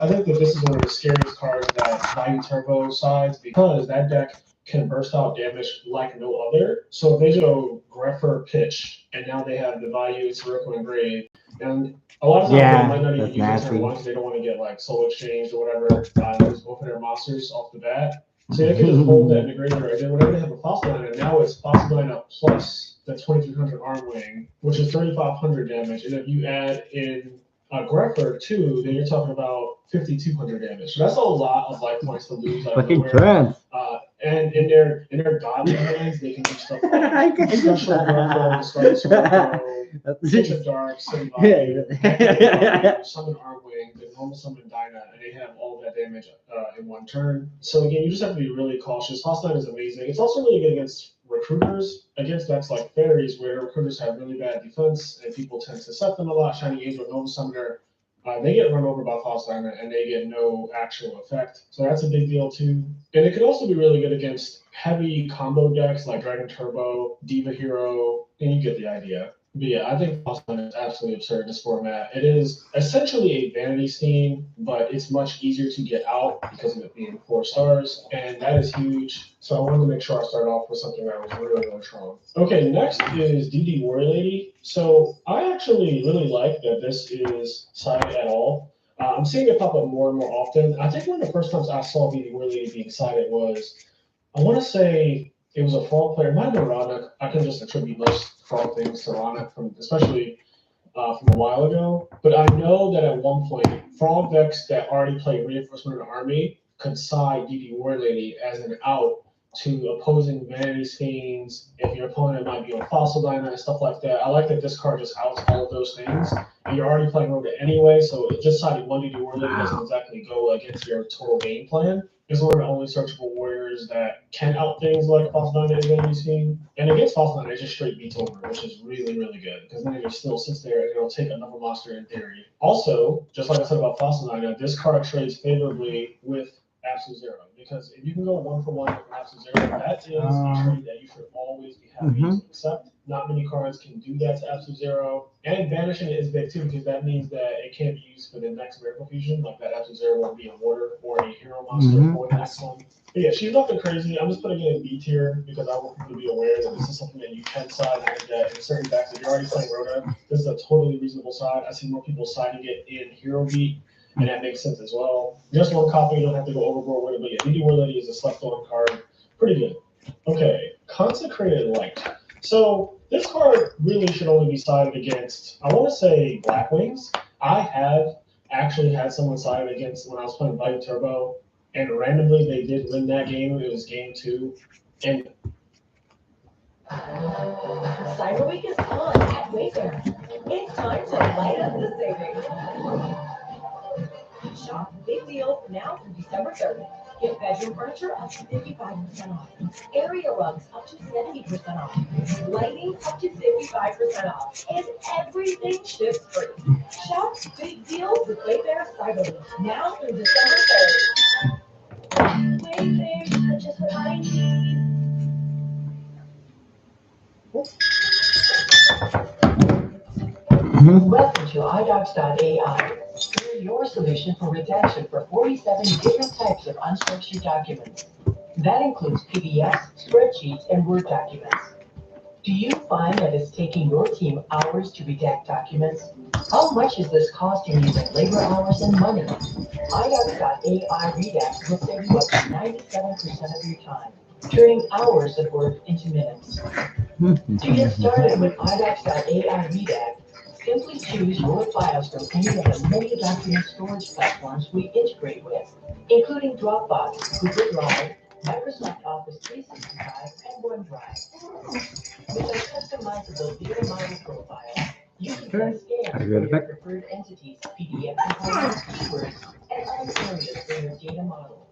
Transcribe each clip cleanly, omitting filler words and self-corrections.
I think that this is one of the scariest cards that Value Turbo sides because that deck can burst out damage like no other. So if they just go Greffer Pitch, and now they have the Value Circle Engrave, and a lot of times they might Yeah, not even that's use it turn nasty. one because they don't want to get like Soul Exchange or whatever, lose both of their monsters off the bat. So they can just hold that in the graveyard, and then whenever they have a fossil line, and now it's fossil line up plus the 2300 arm wing, which is 3500 damage, and if you add in Greffer too, then you're talking about 5200 damage. So that's a lot of life points to lose out of Fucking nowhere. trance. And in their godly hands, they can do stuff like I can special Greffer, discard Scarecrow, Pitch of Dark, City Value, summon Armwing, then normal summon Dyna, and they have all of that damage in one turn. So again, you just have to be really cautious. Hostile is amazing. It's also really good against recruiters, against decks like fairies, where recruiters have really bad defense and people tend to set them a lot. Shining Angel, Nova Summoner, they get run over by False Diamond and they get no actual effect. So that's a big deal too. And it could also be really good against heavy combo decks like Dragon Turbo, Diva Hero, and you get the idea. But yeah, I think False Diamond is absolutely absurd in this format. It is essentially a vanity scheme, but it's much easier to get out because of it being 4 stars, and that is huge. So I wanted to make sure I started off with something that was really, really strong. Okay, next is DD Warrior Lady. So I actually really like that this is sided at all. I'm seeing it pop up more and more often. I think one of the first times I saw DD Warrior Lady being sided was, I want to say it was a Frog player, it might have been Ronick. I can just attribute most Frog things to Ronick, from especially from a while ago. But I know that at one point, Frog decks that already play Reinforcement of the Army could side DD War Lady as an out to opposing Vanity Fiends. If your opponent might be on Fossil Dynamite and stuff like that. I like that this card just outs all of those things. And you're already playing Rogue anyway, so just siding one DD War Lady doesn't exactly go against your total game plan. It's one of the only searchable warriors that can out things like False Dynamite and Vanity Fiend. And against False Dynamite, it just straight beats over, which is really, really good. Because then it just still sits there and it'll take another monster in theory. Also, just like I said about False Dynamite, this card trades favorably with Absolute Zero. Because if you can go 1-for-1 with Absolute Zero, that is a trade that you should always be happy to accept. Not many cards can do that to Absolute Zero. And banishing it is big too, because that means that it can't be used for the next Miracle Fusion. Like that Absolute Zero won't be a water or a hero monster for the next one. But yeah, she's nothing crazy. I'm just putting it in B tier because I want people to be aware that this is something that you can side, and that in certain decks, if you're already playing Rhoda, this is a totally reasonable side. I see more people siding it in Hero Beat, and that makes sense as well. Just one copy, you don't have to go overboard with it, but yeah, DD War Lady is a select-on card. Pretty good. Okay, Consecrated Light. So this card really should only be sided against, I want to say, Black Wings. I have actually had someone sided against when I was playing Value Turbo, and randomly they did win that game. It was game 2. And Cyber Week is on at Wayfair. It's time to light up the savings. Shop big deals now through December 3rd. Get bedroom furniture up to 55% off. Area rugs up to 70% off. Lighting up to 55% off. And everything ships free. Shop big deals with Wayfair Cyber Week now through December 3rd. Wayfair, just what I need. Welcome to iDocs.ai. We're your solution for redaction for 47 different types of unstructured documents. That includes PDFs, spreadsheets, and Word documents. Do you find that it's taking your team hours to redact documents? How much is this costing you in labor hours and money? iDocs.ai Redact will save you up to 97% of your time, turning hours of work into minutes. To get started with iDocs.ai Redact, simply choose your files from any of the many document storage platforms we integrate with, including Dropbox, Google Drive, Microsoft Office 365, and OneDrive. With a customizable data model profile, you can set scans for your preferred entities, PDF components, keywords, and other areas for your data model.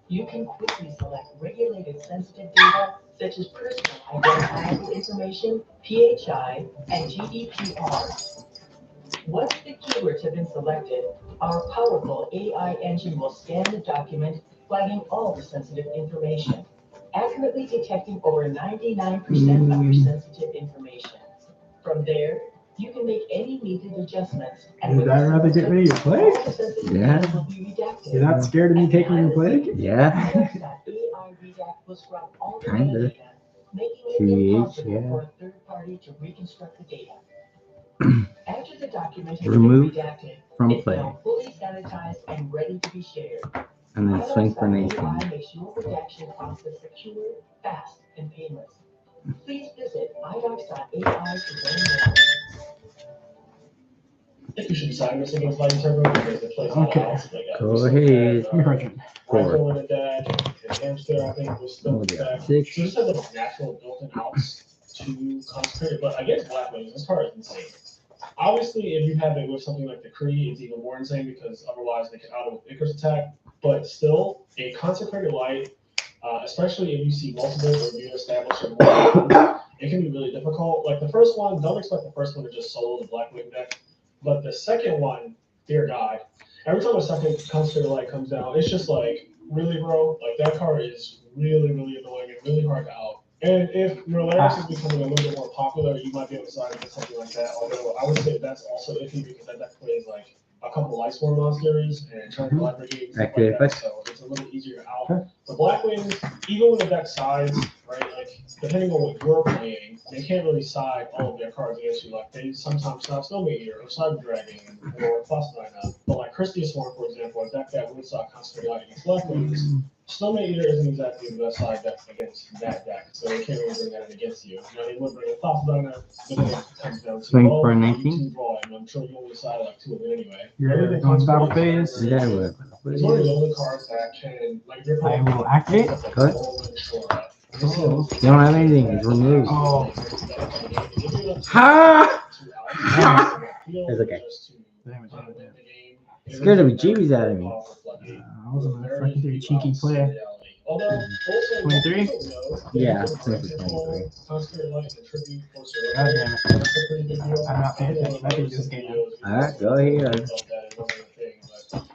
You can quickly select regulated sensitive data such as personal identifiable information, PHI, and GDPR. Once the keywords have been selected, our powerful AI engine will scan the document, flagging all the sensitive information, accurately detecting over 99% of your sensitive information. From there, You can make any needed adjustments. Would I rather get rid of your plague? Yeah. You're not scared of me taking your plague? Yeah. AI redact will scrub all the Kinda. metadata, making it TH, impossible yeah. for a third party to reconstruct the data. After the document has been Remove redacted, from it's play. now fully sanitized and ready to be shared. And then swing for nation. AI makes your redaction process secure, fast, and painless. Please visit idocs.ai to learn more. I think you should decide this against Light Turbo because it plays Okay. Go ahead. Your question. Rifle in the deck, and Hamster, I think, was still in the deck. So 6. this has like natural built-in outs to concentrate, but against Black Wings, this card is insane. Obviously, if you have it with something like the Kree, it's even more insane because otherwise they can auto with Icarus attack. But still, a consecrated light, especially if you see multiple or you establish or more, it can be really difficult. Like the first one, don't expect the first one to just solo the Black Wing deck. But the second one, dear God, every time a second consecrated light comes down, it's just like, really, bro? Like that card is really, really annoying and really hard to out. And if Neurolytics is becoming a little bit more popular, you might be able to decide to get something like that. Although I would say that's also iffy because that deck plays like a couple of Lightsworn monsters and Trying Black Brigade and stuff like that. So it's a little easier to out. The Black Wings, even when the deck sides, right, like depending on what you're playing, they can't really side all of their cards against you. Like they sometimes side Snowmate Eater or Cyber Dragon or Plus-9. But like Christia Swarm, for example, a deck that would side constantly out against Black Wings. Snowmate Eater isn't exactly the best side deck against that deck, so they can't really bring that against you. You know, they would bring a Plus-9, but then it comes down to Swing for 19. and I'm sure you only side like 2 of it anyway. You're going to battle phase. Yeah, well. It's one of the only cards that can, like, you're I will activate. Go ahead. Oh. You don't have anything. It's removed. Oh. Ha! It's okay. Damage. Scared the bejeebies out of me. I was a fucking pretty cheeky player. 23? Yeah, it's 23. God damn it. I'm not paying attention. I think this game. Alright, go ahead.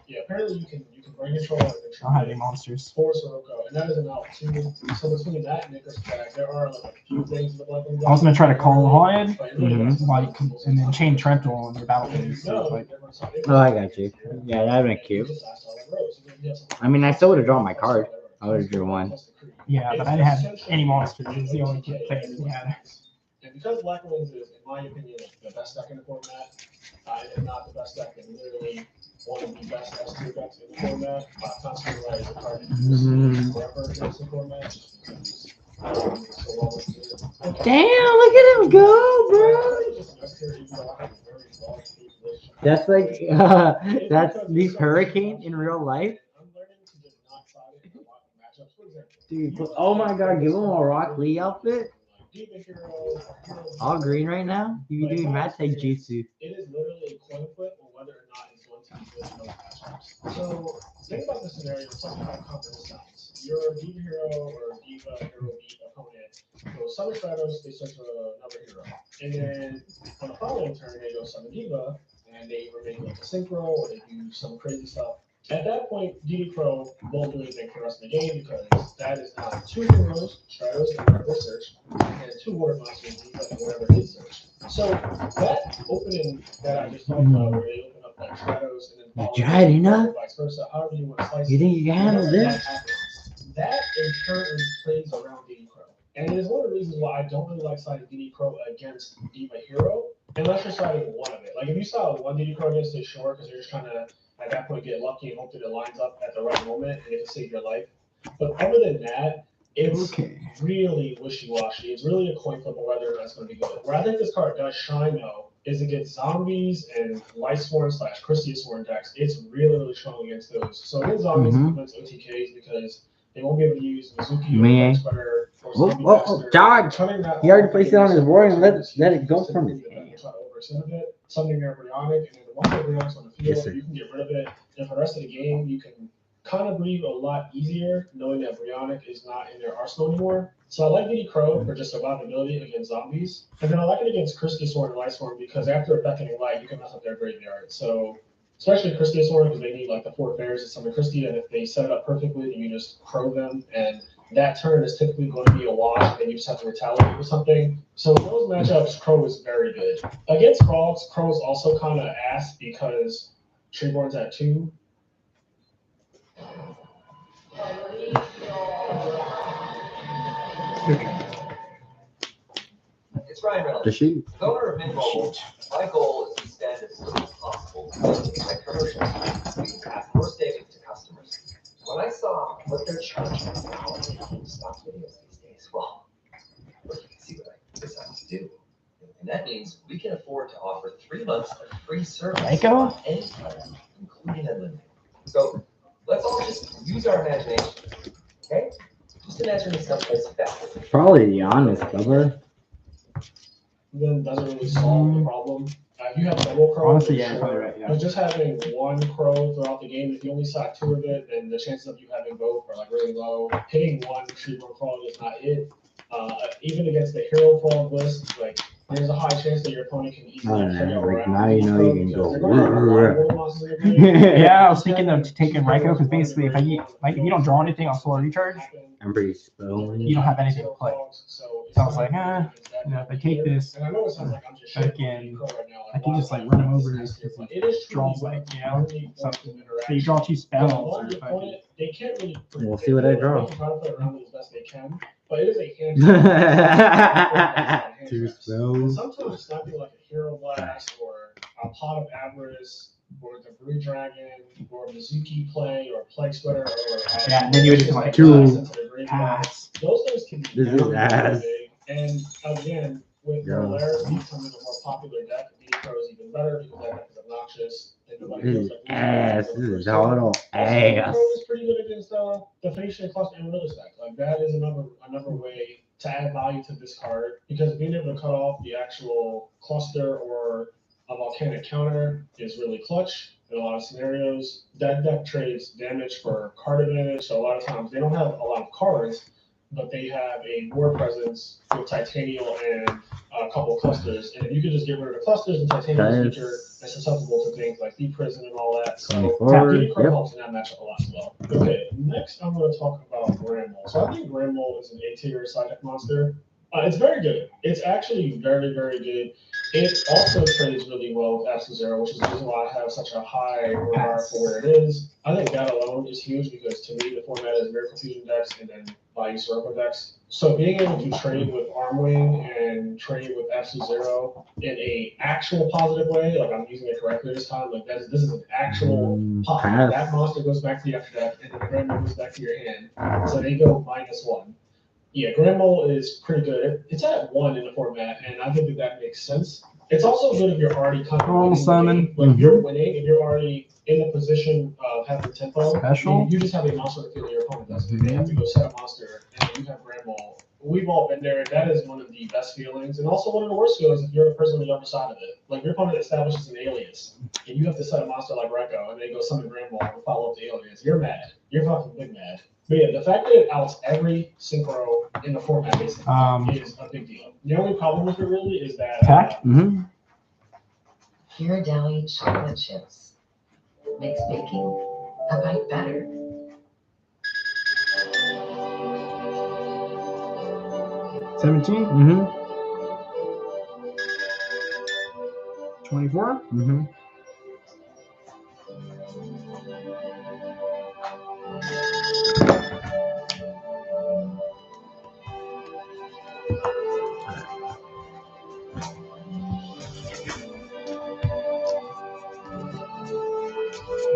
Yeah, apparently you can bring control and I don't have any monsters. force Oroco, and that is an out too. So between that and Icarus attack, there are like a few things in the Black Wing deck. I was gonna try to call Hawaiian, Mhm. like, and then chain Trental on your battle phase. So it's like, Oh, I got you. Yeah, that'd been cute. I mean, I still would have drawn my card. I would have drew one. yeah, but I didn't have any monsters. It's the only thing we had. And because Black Wings is, in my opinion, the best deck in the format, and not the best deck, and literally one of the best S-tier decks in the format, Constantly Light is a card that you can forever against the format. Just because it's so well executed. Damn, look at him go, bro. That's like, that's the Hurricane in real life. I'm learning to just not side it in a lot of matchups. For example, Dude, oh my god, give him a Rock Lee outfit. All green right now? You be doing Mad Tech Jutsu. It is literally a coin flip on whether or not it's going to be good in those matchups. So think about this scenario, something like Conqueror Sounds. You're a Diva hero or Diva hero beat opponent. So Summon Shadows, they search for another hero. And then on the following turn, they go Summon Diva, and they either make like a synchro or they do some crazy stuff. At that point, DD Pro won't do anything for the rest of the game because that is now 2 heroes, Shadows, and whatever search, and 2 water monsters, Diva, and whatever they search. So that opening that I just talked about, where they open up like Shadows and then You tried enough? vice versa, however you want to slice You think you can handle whenever this? that happens, that inherently plays around DD Pro. And it is one of the reasons why I don't really like siding DD Pro against Diva Hero, unless you're siding one of it. Like if you saw one DD Pro against it, sure, because you're just trying to at that point get lucky and hope that it lines up at the right moment and it can save your life. But other than that, it's really wishy-washy. It's really a coin flip on whether or not it's going to be good. Where I think this card does shine though is against zombies and Lightsworn / Christia Sworn decks. It's really, really strong against those. So against zombies, against OTKs because they won't be able to use Mizuki or Expert or Zombie Master. Dodge! He already placed it on his board and let it go from his hand. Something there Embryonic, and then once the Embryonic's on the field, Yes, you can get rid of it. And for the rest of the game, you can kind of breathe a lot easier knowing that Embryonic is not in their arsenal anymore. So I like DD Crow for just survivability against zombies. And then I like it against Christie Sworn and Lightsworn because after a beckoning light, you can mess up their graveyard. So especially Christie Sword, because they need like the 4 fairs and summon Christie, and if they set it up perfectly, then you just crow them, and that turn is typically going to be a wash, and you just have to retaliate with something. So in those matchups, Crow is very good. Against Frogs, Crow is also kind of ass because Treeborn's at 2. It's Ryan Reynolds. The sheet. Owner of Mint Mobile, my goal is to spend as little as possible my commercials. We can pass more savings to customers. When I saw what they're charging now on stock videos these days, well, you can see what I decided to do. And that means we can afford to offer 3 months of free service on any plan, including unlimited. So let's all just use our imagination, okay? Just imagine someplace fast. Probably the honest cover. Then doesn't really solve the problem. If you have double crow, Honestly, yeah, you're probably right. Yeah. But just having 1 crow throughout the game, if you only saw 2 of it, then the chances of you having both are like really low. Hitting 1 Treeborn Frog is not it. Even against the hero frog list, like there's a high chance that your opponent can easily carry around. Now you know you can go. Yeah, I was thinking of taking Raikou because basically, if you don't draw anything on Solar Recharge, I'm pretty spoon. you don't have anything to play. So I was like, if I take this, I can just like run him over because he draws like something. So you draw 2 spells. Or We'll see what I draw. But it is a hand. 2 spells. Sometimes snapping like a Hero Blast or a Pot of Avarice or the Brood Dragon or Mizuki play or Plague Sweater or and then you would just like 2 pass. Those things can be This is ass. big. And again, with Polaris becoming a more popular deck, Pro is even better because that deck is obnoxious. This is ass. This is total ass. Pro is pretty good against the Phoenician cluster and Riddle stack. Like that is another way to add value to this card because being able to cut off the actual cluster or a volcanic counter is really clutch in a lot of scenarios. That deck trades damage for card advantage. So a lot of times they don't have a lot of cards, but they have a war presence with Titanial and a couple of clusters. And if you could just get rid of the clusters and Titanial's feature, that's susceptible to things like Deep Prison and all that. So DD helps in that matchup a lot as well. Okay, next I'm going to talk about Granmole. So I think Granmole is an A-tier side deck monster. It's very good. It's actually very, very good. It also trades really well with Absolute Zero, which is the reason why I have such a high regard for where it is. I think that alone is huge because to me the format is Miracle Fusion decks and then Value Circle decks. So being able to trade with Armwing and trade with Absolute Zero in a actual positive way, like I'm using it correctly this time, like this is an actual pop. That monster goes back to the after deck and then the Granmole goes back to your hand. So they go -1. Yeah, Granmole is pretty good. It's at 1 in the format, and I think that makes sense. It's also good if you're already kind of winning. Like if you're winning, if you're already in the position of having tempo, Special. You just have a monster to feel your opponent does. They have to go set a monster, and you have Granmole. We've all been there. That is one of the best feelings, and also one of the worst feelings if you're the person on the other side of it. Like your opponent establishes an alias, and you have to set a monster like Raikou, and they go summon Granmole and follow up the alias. You're mad. You're fucking big mad. But yeah, the fact that it outs every synchro in the format is a big deal. The only problem with it really is that Ghirardelli chocolate chips makes baking a bite better. $17? 24?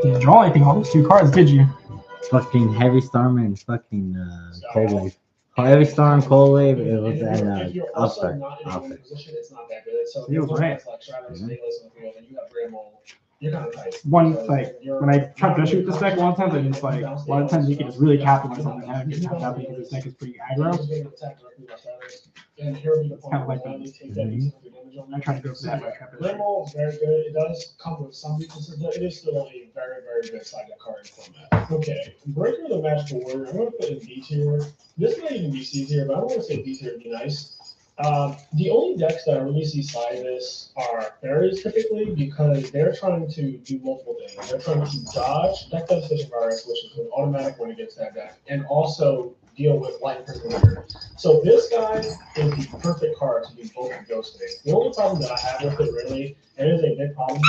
Didn't draw anything on those 2 cards, did you? Fucking Heavy Storm and fucking Cold Wave. Heavy Storm, Cold Wave, it was if you're also All-Star. not in a winning position, it's not that good. So if Feels you're right. like Shadows, Dayless, and you have Granmole, you're kind of tight. When I try to shoot this deck, a lot of times I just like, a lot of times you can just really capitalize on that and get tapped out because this deck is pretty aggro. It's kind of like I try to go for that by trap. Granmole is very good. It does come with some weaknesses, but it is still a very, very good side deck card format. Okay, Breaker of the Magical Warrior. I'm going to put in D tier. This might even be C tier, but I don't want to say D tier to be nice. The only decks that I really see side this are fairies typically because they're trying to do multiple things. They're trying to dodge deck devastation virus, which is an automatic when it gets that deck, and also deal with light prisoner. So this guy is the perfect card to do both of those things. The only problem that I have with it really, and it is a big problem,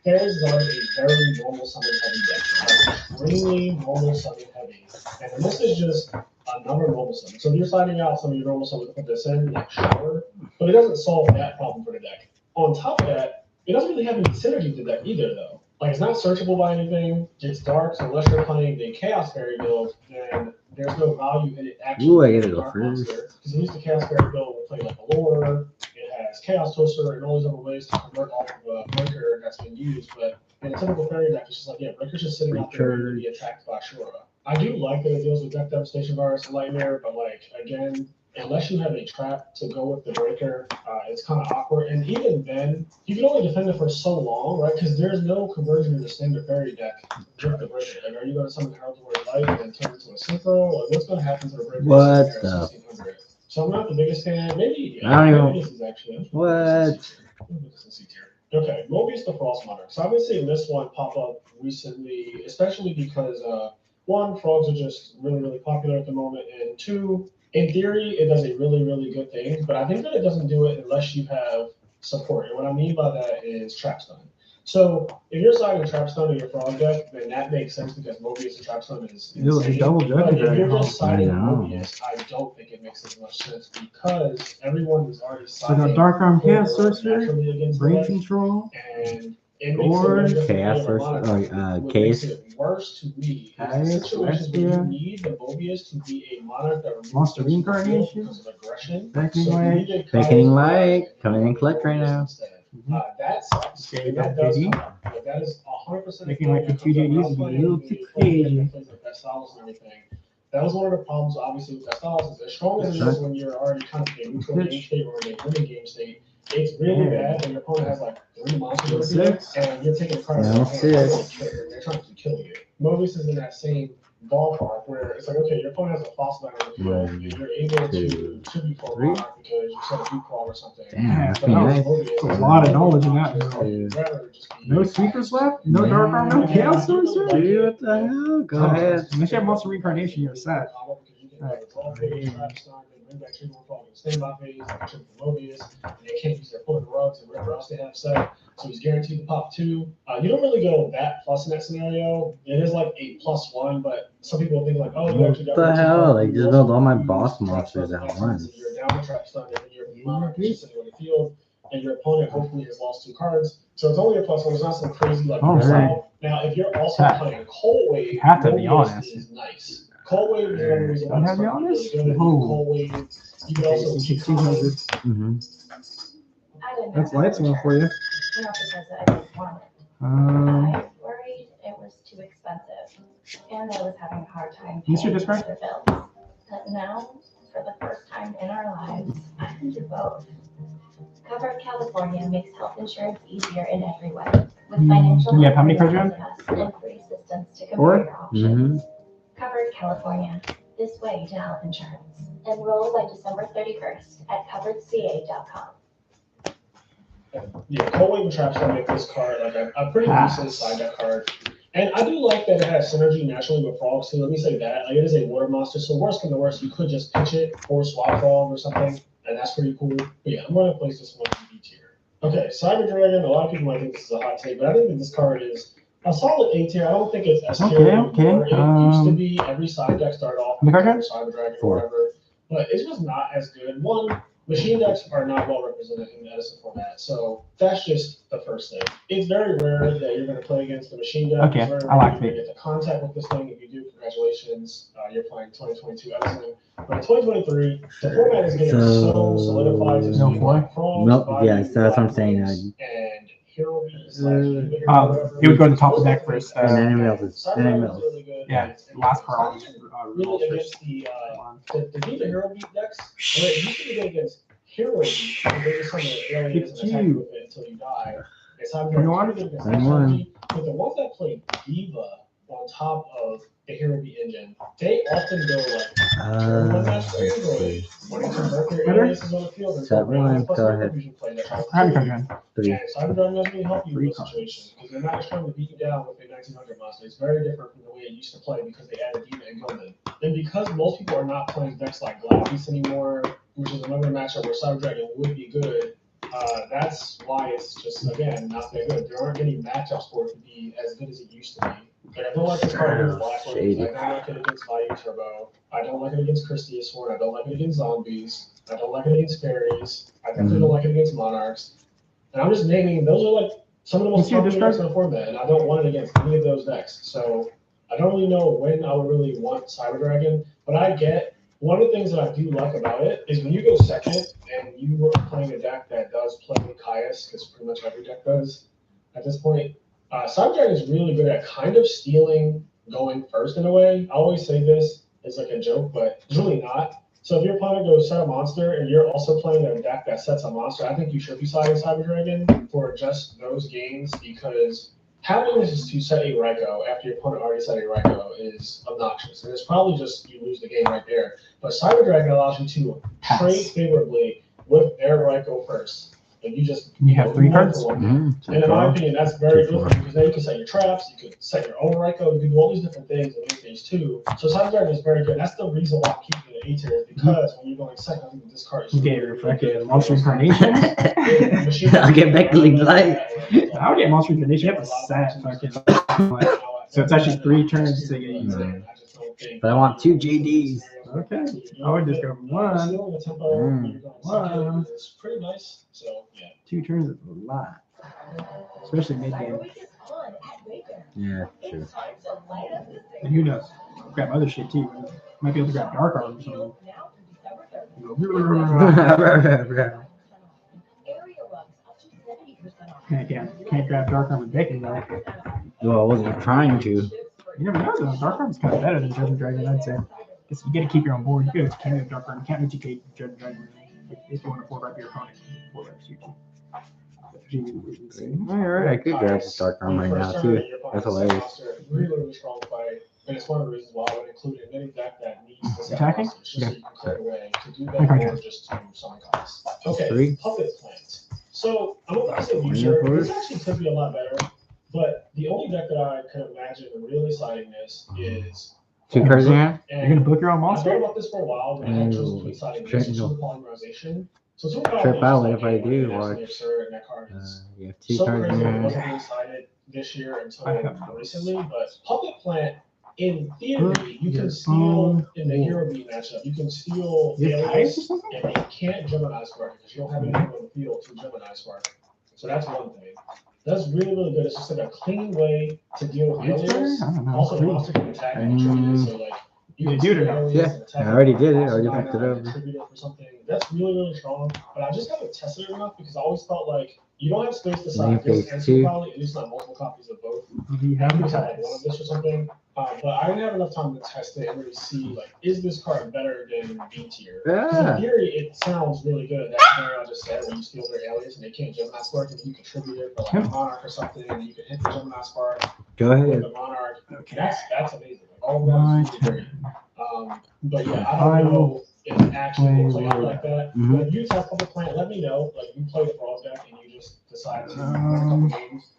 fairies is already a very normal summon heavy deck. Extremely normal summon heavy. And this is just another normal summon. So if you're signing out some of your normal summons to put this in, like sure, but it doesn't solve that problem for the deck. On top of that, it doesn't really have any synergy to the deck either, though. Like it's not searchable by anything. It's dark, so unless you're playing the Chaos Fairy build, then there's no value in it actually. Ooh, I gotta being a go dark first. monster. Because at least the Chaos Fairy build will play like a lore. It has Chaos Twister and all these other ways to convert off of a breaker that's been used. But in a typical fairy deck, it's just like, yeah, breaker's just sitting out there to be attacked by Shura. I do like that it deals with deck devastation virus and nightmare, but like again, unless you have a trap to go with the breaker, it's kind of awkward. And even then, you can only defend it for so long, right? Because there's no conversion in the standard fairy deck with the breaker. Like, are you going to summon Herald of Light and then turn it into a synchro? Like, what's going to happen to the breaker? What the? So I'm not the biggest fan. Maybe I don't this is actually what? Okay, Mobius the Frost Monarch. So I've been seeing this one pop up recently, especially because one, frogs are just really, really popular at the moment, and two, in theory, it does a really, really good thing, but I think that it doesn't do it unless you have support. And what I mean by that is trap stun. So if you're siding trap stun in your frog deck, then that makes sense because Mobius and trap stun is insane. double But if you're judging just siding I know. Mobius, I don't think it makes as much sense because everyone is already So siding got Dark Arm Chaos naturally Sorcerer, against the Brain deck, Control, and it makes it very difficult Chaos to play Sorcerer, Monarch. What Case. makes it worse to me is the Caius, situations where you Celestia. need the Mobius to be a Monarch that removes Monster things from the field Reincarnation. because of aggression. Beckoning So you Light. need a Beckoning Caius Light, Mobius coming in collect right now. instead. That sucks. Okay, And that double does JD. come up. Like, that is 100% Making like the two JDs is a little too crazy. and everything. That was one of the problems, obviously, with Vestalis is as strong as it is when you're already kind of in a neutral game state or in a winning game state. It's really bad when your opponent has like 3 monsters on the field and you're taking cards No, out of six. hand. They're trying to kill you. Mobius is in that same ballpark where it's like, okay, your opponent has a fossil on the field and you're able to tribute for a monarch because you set a deep call or something. Damn, that's But pretty now nice. Mobius, That's a lot of knowledge in that. you'd rather just be- No sweepers left? No Dark Arm, no Chaos Sorcerer? Dude, what the hell? Go ahead. Unless you have Monster Reincarnation, you're set. Standby phase, Mobius, and they can't use their pulling rugs and whatever else they have set. So he's guaranteed to pop 2. You don't really go that plus in that scenario. It is like a +1, but some people think like, oh, you actually got What the hell? Like, just build all my boss monsters at once. You're down the trap stun, and then you're just sitting on the field, and your opponent hopefully has lost 2 cards. So it's only a +1. It's not some crazy like Right. Now, if you're also playing Cold Wave, You have to be Mobius honest. is nice. Cold Wave is one reason why You it's have to be really honest? good. Oh. Cold Wave. You can also It's keep 1600. Mm-hmm. I didn't That's have lights one for you. not because I didn't want it. I was worried it was too expensive, and I was having a hard time What's your paying discount? other bills. But now, for the first time in our lives, I can do both. Covered California makes health insurance easier in every way, with financial Yeah, how many cards you help have? from us and free assistance to Four? compare your options. Mm-hmm. Covered California, this way to health insurance. Enroll by December 31st at coveredca.com. Yeah, Cold Wave and Trap Stun make this card like a pretty decent side deck card. And I do like that it has synergy naturally with frogs too. Let me say that. Like, it is a water monster, so worst come to worst, you could just pitch it for Swap Frog or something, and that's pretty cool. But yeah, I'm going to place this one in B tier. Okay, Cyber Dragon. A lot of people might think this is a hot take, but I think that this card is a solid A tier. I don't think it's S tier. Okay. It used to be every side deck started off with Cyber Dragon or 4. whatever, but it's just not as good. One, machine decks are not well represented in the Edison format, so that's just the first thing. It's very rare that you're going to play against the machine deck. Okay, It's very I like rare you're going to get the contact with this thing. If you do, congratulations, you're playing 2022 Edison. But in 2023, the format is getting so solidified. It's No being four? like Frogs, Nope, Body, yeah, so that's what I'm saying. and Hero Beat / It would go to the top of the deck first. And then it melts. Cyber And then it Dragon's melts. really good. Yeah, It's last card always really rolls against first. the Diva Hero Beat decks, where it used to be good against Hero Beat, and they just summon aliens and attack you with it until you die. It's how You want good against I want. But the ones that play Diva on top of the Hero Beat engine, they often go like one match for Android, wanting to convert their aliases on the field and Set one, plus go their ahead. confusion play. How many cards you have? 3. And Cyber Dragon doesn't really help you in Three those situations because they're not just trying to beat you down with a 1900 monster. It's very different from the way it used to play because they added Demon and Gilman. And because most people are not playing decks like Glavis anymore, which is another matchup where Cyber Dragon would be good, that's why it's just, again, not that good. There aren't any matchups for it to be as good as it used to be. Like, I don't like this card against Black Wings. I don't like it against Value Turbo. I don't like it against Christie's Sword. I don't like it against Zombies. I don't like it against Fairies. I definitely don't like it against Monarchs. And I'm just naming, those are like some of the most popular decks in the format, and I don't want it against any of those decks. So I don't really know when I would really want Cyber Dragon, but I get one of the things that I do like about it is when you go second and you are playing a deck that does play Caius, because pretty much every deck does at this point. Cyber Dragon is really good at kind of stealing going first in a way. I always say this, it's like a joke, but it's really not. So if your opponent goes set a monster and you're also playing a deck that sets a monster, I think you should be siding Cyber Dragon for just those games because having this to set a Raikou after your opponent already set a Raikou is obnoxious. And it's probably just you lose the game right there. But Cyber Dragon allows you to trade favorably with their Raikou first. And you have 3 cards? And in my opinion, that's very good because then you can set your traps, you can set your own Raikou, you can do all these different things in phase 2. So Cyber Dragon is very good. That's the reason why I'm keeping it A tier because when you're going second, I think this card is You get reflected Monster Incarnation. I'll get back to League Life. I would get Monster Incarnation. You have to set fucking. So it's actually 3 turns to get used. But I want 2 JDs. Okay. I would just go 1. One. It's pretty nice. So yeah. 2 turns is a lot. Especially mid game. Yeah, true. And who knows? Grab other shit too. Might be able to grab Dark Arm or something. Can't grab Dark Arm and Bacon though. Well, I wasn't trying to. You never know though. Dark Arm's kind of better than Judgment Dragon, I'd say. Guess you gotta keep your own board. You gotta carry Dark Arm. You can't mitigate Judgment Dragon if you want to 4-rep your opponent. 4-reps you can. Alright, I could grab the Dark Arm right now too. That's hilarious. Really, really strong fight. And it's one of the reasons why I would include it in any deck that needs to set Attacking? monsters, just so you can clear away to do that or just to summon costs. Okay, Puppet Plant. So I'm going to say future. This actually could be a lot better, but the only deck that I could imagine really siding this is 2 cards in hand? You're gonna book your own I've monster? thought about this for a while, but I chose between siding this and Super Polymerization. So Trip out if I do watch. And that card is You have 2 so cards in crazy. It hand. wasn't really sided this year until recently, but Puppet Plant, in theory, you can steal in the Hero Beat matchup. You can steal alias, and they can't Gemini Spark because you don't have anything on the field to Gemini Spark. So that's one thing. That's really, really good. It's just like a clean way to deal with alias. Also, the monster can attack and contribute. So, like, you can do it alias and attack. I already did it. I already picked it up. Contribute it for something. That's really, really strong. But I just haven't tested it enough because I always felt like you don't have space to side this and Super Poly, at least not multiple copies of both. You have Maybe like one of this or something. But I didn't have enough time to test it and really see, like, is this card better than B tier? Yeah. In theory, it sounds really good. That scenario I just said, where you steal their alias and they can't Gemini Spark, and you contribute it for like a Monarch or something, and you can hit the Gemini Spark Go with ahead. the Monarch. Okay. That's amazing. Like, all of that is really great. But yeah, I don't know if it actually looks like that. But if you test Puppet Plant, let me know. Like, you play the Brawl deck and you just decide to run a couple games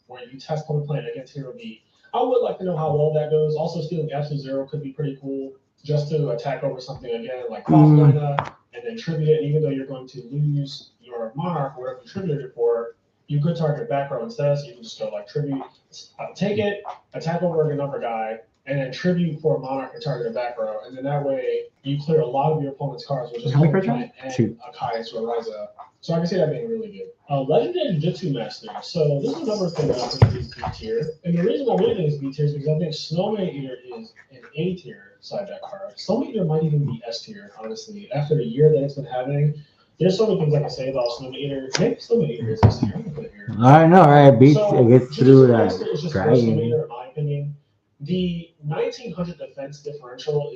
where you test Puppet Plant against Hero Beat. I would like to know how well that goes. Also, stealing Absolute Zero could be pretty cool, just to attack over something again, like Crossblade, and then tribute it. And even though you're going to lose your Monarch, or whatever you tributed it for, you could target back row instead, so you can just go like tribute, take it, attack over another guy, and then tribute for a Monarch and target a back row. And then that way, you clear a lot of your opponent's cards, which is Puppet Plant and a Caius or a Ryza. So I can see that being really good. Legendary Jiu-Jitsu Master. So this is another thing that I think is B tier. And the reason I really think it's B tier is because I think Snowman Eater is an A tier side deck card. Snowman Eater might even be S tier, honestly. After the year that it's been having, there's so many things I can say about Snowman Eater. Maybe Snowman Eater is S tier. I'm gonna put it here. I know, right? It gets through that Snowman dragon. Eater, in my opinion. The 1900 defense differential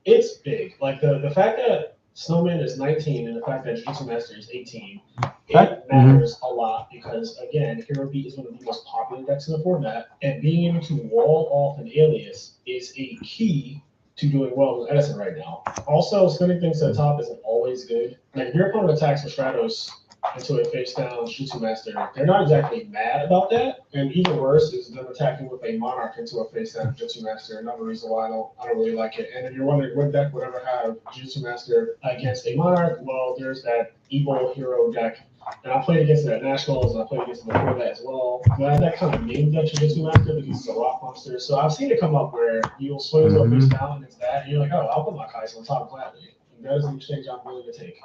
it's big. Like the fact that Snowman is 19 and the fact that Jiu-Jitsu Master is 18, it matters a lot because, again, Hero Beat is one of the most popular decks in the format, and being able to wall off an alias is a key to doing well with Edison right now. Also, spinning things to the top isn't always good. Like, if your opponent attacks with Stratos into a face-down Jutsu Master, they're not exactly mad about that, and even worse is them attacking with a Monarch into a face-down Jutsu Master. Another reason why I don't really like it. And if you're wondering what deck would ever have Jutsu Master against a Monarch, well, there's that evil hero deck. And I played against it at Nationals, and I played against it before that as well. But that kind of named that Jujutsu Master because it's a rock monster. So I've seen it come up where you'll swing to a face down and it's that, and you're like, oh, I'll put my Kais on top gladly. And that is an exchange I'm willing to take.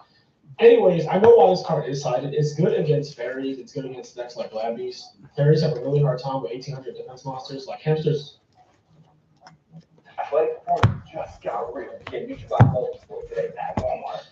Anyways, I know why this card is sided. It's good against fairies. It's good against decks like Lab Beast. Fairies have a really hard time with 1800 defense monsters. Like hamsters. Athletic performance just got real. Can't get you by multiple today at Walmart.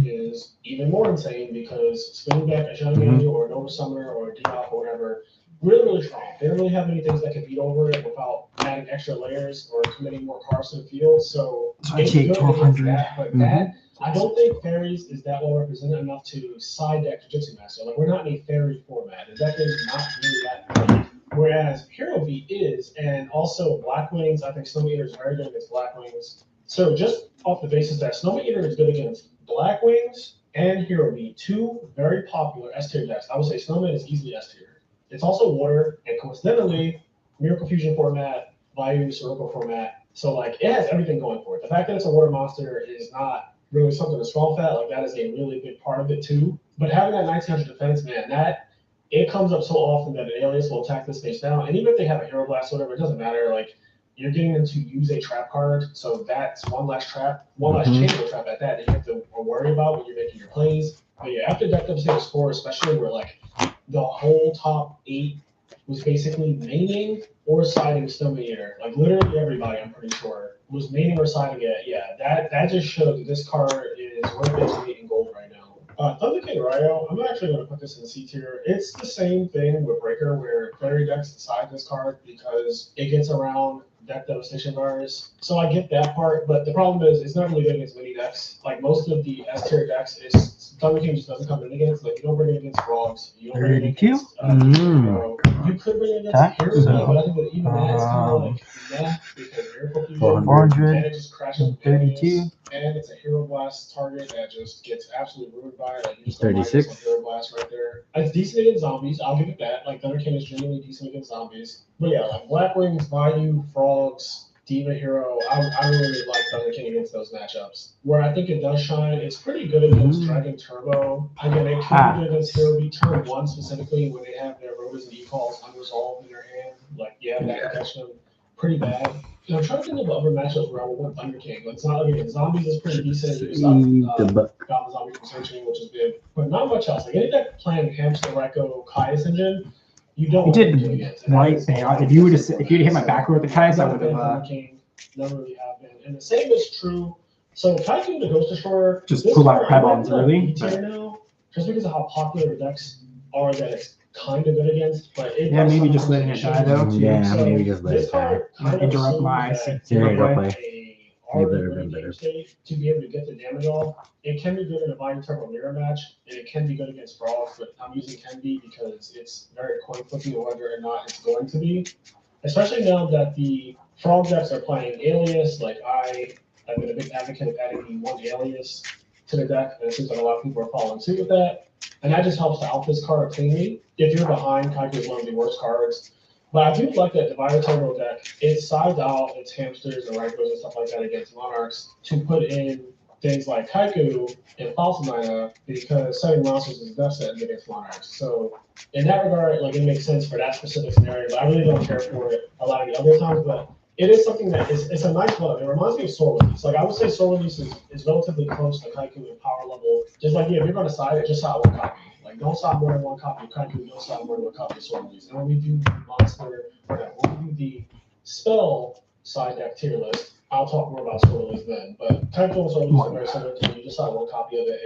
Is even more insane because spinning back a Shining Angel or a Nova Summoner or a Diop or whatever, really strong. They don't really have many things that can beat over it without adding extra layers or committing more cards to the field. So it's good against that, but that, I don't think fairies is that well represented enough to side deck Jujutsu Master. Like, we're not in a fairy format. The deck is not really that great. Whereas Hero Beat is, and also Black Wings, I think Snowman Eater is very good against Black Wings. So just off the basis that Snowman Eater is good against Black Wings and Hero Beat, two very popular S tier decks. I would say Snowman is easily S tier. It's also water, and coincidentally, Miracle Fusion format, Vayu, Sirocco format. So, like, it has everything going for it. The fact that it's a water monster is not really something to scoff at. Like, that is a really big part of it, too. But having that 1900 defense, man, that, it comes up so often that an alias will attack this face down. And even if they have a Hero Blast or whatever, it doesn't matter. Like, you're getting them to use a trap card, so that's one less trap, one less chain of trap at that you have to worry about when you're making your plays. But yeah, after deck devastating score, especially where like the whole top 8 was basically maining or siding Snowman Eater. Like literally everybody, I'm pretty sure, was maining or siding it. Yeah, that just showed that this card is worth its weight in gold right now. Thunder King Ryo, I'm actually going to put this in C tier. It's the same thing with Breaker, where fairy decks decide this card because it gets around deck devastation bars. So I get that part, but the problem is it's not really good against many decks. Like most of the S tier decks, Thunder King just doesn't come in against. Like you don't bring it against frogs. You don't bring it against. You could bring it against Hero, but I think that even that is kind of like meh because Miracle Fusion and it just crashes with enemies, and it's a Hero Blast target that just gets absolutely ruined by it. Like you just 36 Hero Blast right there. It's decent against zombies. I'll give it that. Like Thunder King is genuinely decent against zombies. But yeah, like Black Wings, Vayu, Frogs, Diva Hero, I really like Thunder King against those matchups. Where I think it does shine, it's pretty good against Dragon Turbo. Again, it can be good against Hero Beat turn 1 specifically when they have their Rotas and E-calls unresolved in their hand. Like, yeah, that can catch them pretty bad. And I'm trying to think of other matchups where I would want Thunder King. Like, it's not like again, Zombies is pretty decent. You stop Goblin Zombie from searching, which is good. But not much else. Like, any deck playing Hamster, Reiko, Kaius Engine, you don't. It did right there. If you'd hit my back row with the Kai's, I would have. Never really have been. And the same is true. So Kaiju the Ghost Destroyer just pull out Red Bombs early. Now, just because of how popular the decks are that it's kind of good against, but it maybe just letting it die though. Yeah, so maybe just let it die. Interrupt my play. To be able to get the damage off. It can be good in a Vayu Turbo Mirror match, and it can be good against Frogs, but I'm using can be because it's very coin flippy whether or not it's going to be. Especially now that the Frog decks are playing Alias, like I have been a big advocate of adding the one Alias to the deck, and it seems like a lot of people are following suit with that. And that just helps to out this card cleanly. If you're behind, Kaiju is one of the worst cards. But I do like that Divider Turbo deck. It sides out its hamsters and Raikos and stuff like that against Monarchs to put in things like Kaiku and False Mana because setting monsters is deficit against Monarchs. So in that regard, like it makes sense for that specific scenario, but I really don't care for it a lot of the other times. But it is something that it's a nice love. It reminds me of Sword Release. Like I would say Sword Release is relatively close to Kaiku in power level. Just like if you're gonna side it, just side one copy. Like don't side more than one copy of Kaiku, don't side more than one copy of Sword Release. And when we do the monster when we do the spell side deck tier list, I'll talk more about Sword Release then. But Kaiku and Sword Release are very similar to you just side one copy of it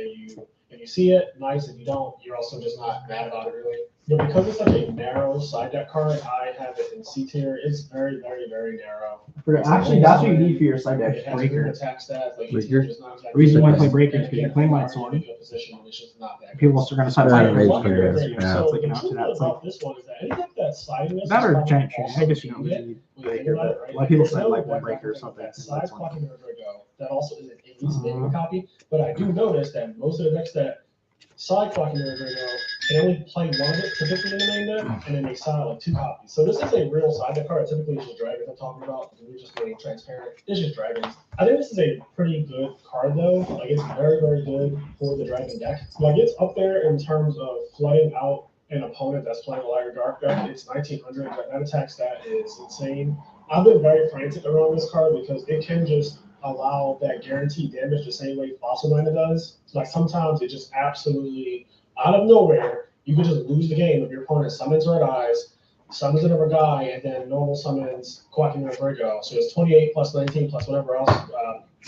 and If you see it, nice. If you don't, you're also just not mad about it really. But because it's such a narrow side deck card, I have it in C tier. It's very, very, very narrow. Actually, that's what you need for your side deck. It has Breaker. good attack stats. Like Breaker? just not exactly The reason why I play good. breakers And because you again, play if my you're sword. in a good position, it's just not that good. People are going to start Right, fighting. right, Yeah. yeah. So Like, the after truth that, it's about like this one is that anything that's siding this that is or probably giant tree. I also guess you don't doing really it need with breaker, about it, but right? a lot of people There's say no like deck breaker or that something. that So side that's one. clocking Virgo that also isn't easy to make a copy. But I do notice that most of the decks that side clocking Virgo, they only play one of it typically in the main deck, and then they side like 2 copies. So this is a real side deck card. Typically it's just dragons I'm talking about. We're just being transparent. It's just dragons. I think this is a pretty good card though. Like it's very, very good for the dragon deck. Like it's up there in terms of flooding out an opponent that's playing a lighter dark deck. It's 1900. That attack stat is insane. I've been very frantic around this card because it can just allow that guaranteed damage the same way Fossil Mana does. Like sometimes it just absolutely out of nowhere, you could just lose the game if your opponent summons Red Eyes, summons another guy, and then normal summons Quacking Virgo. So it's 28 plus 19 plus whatever else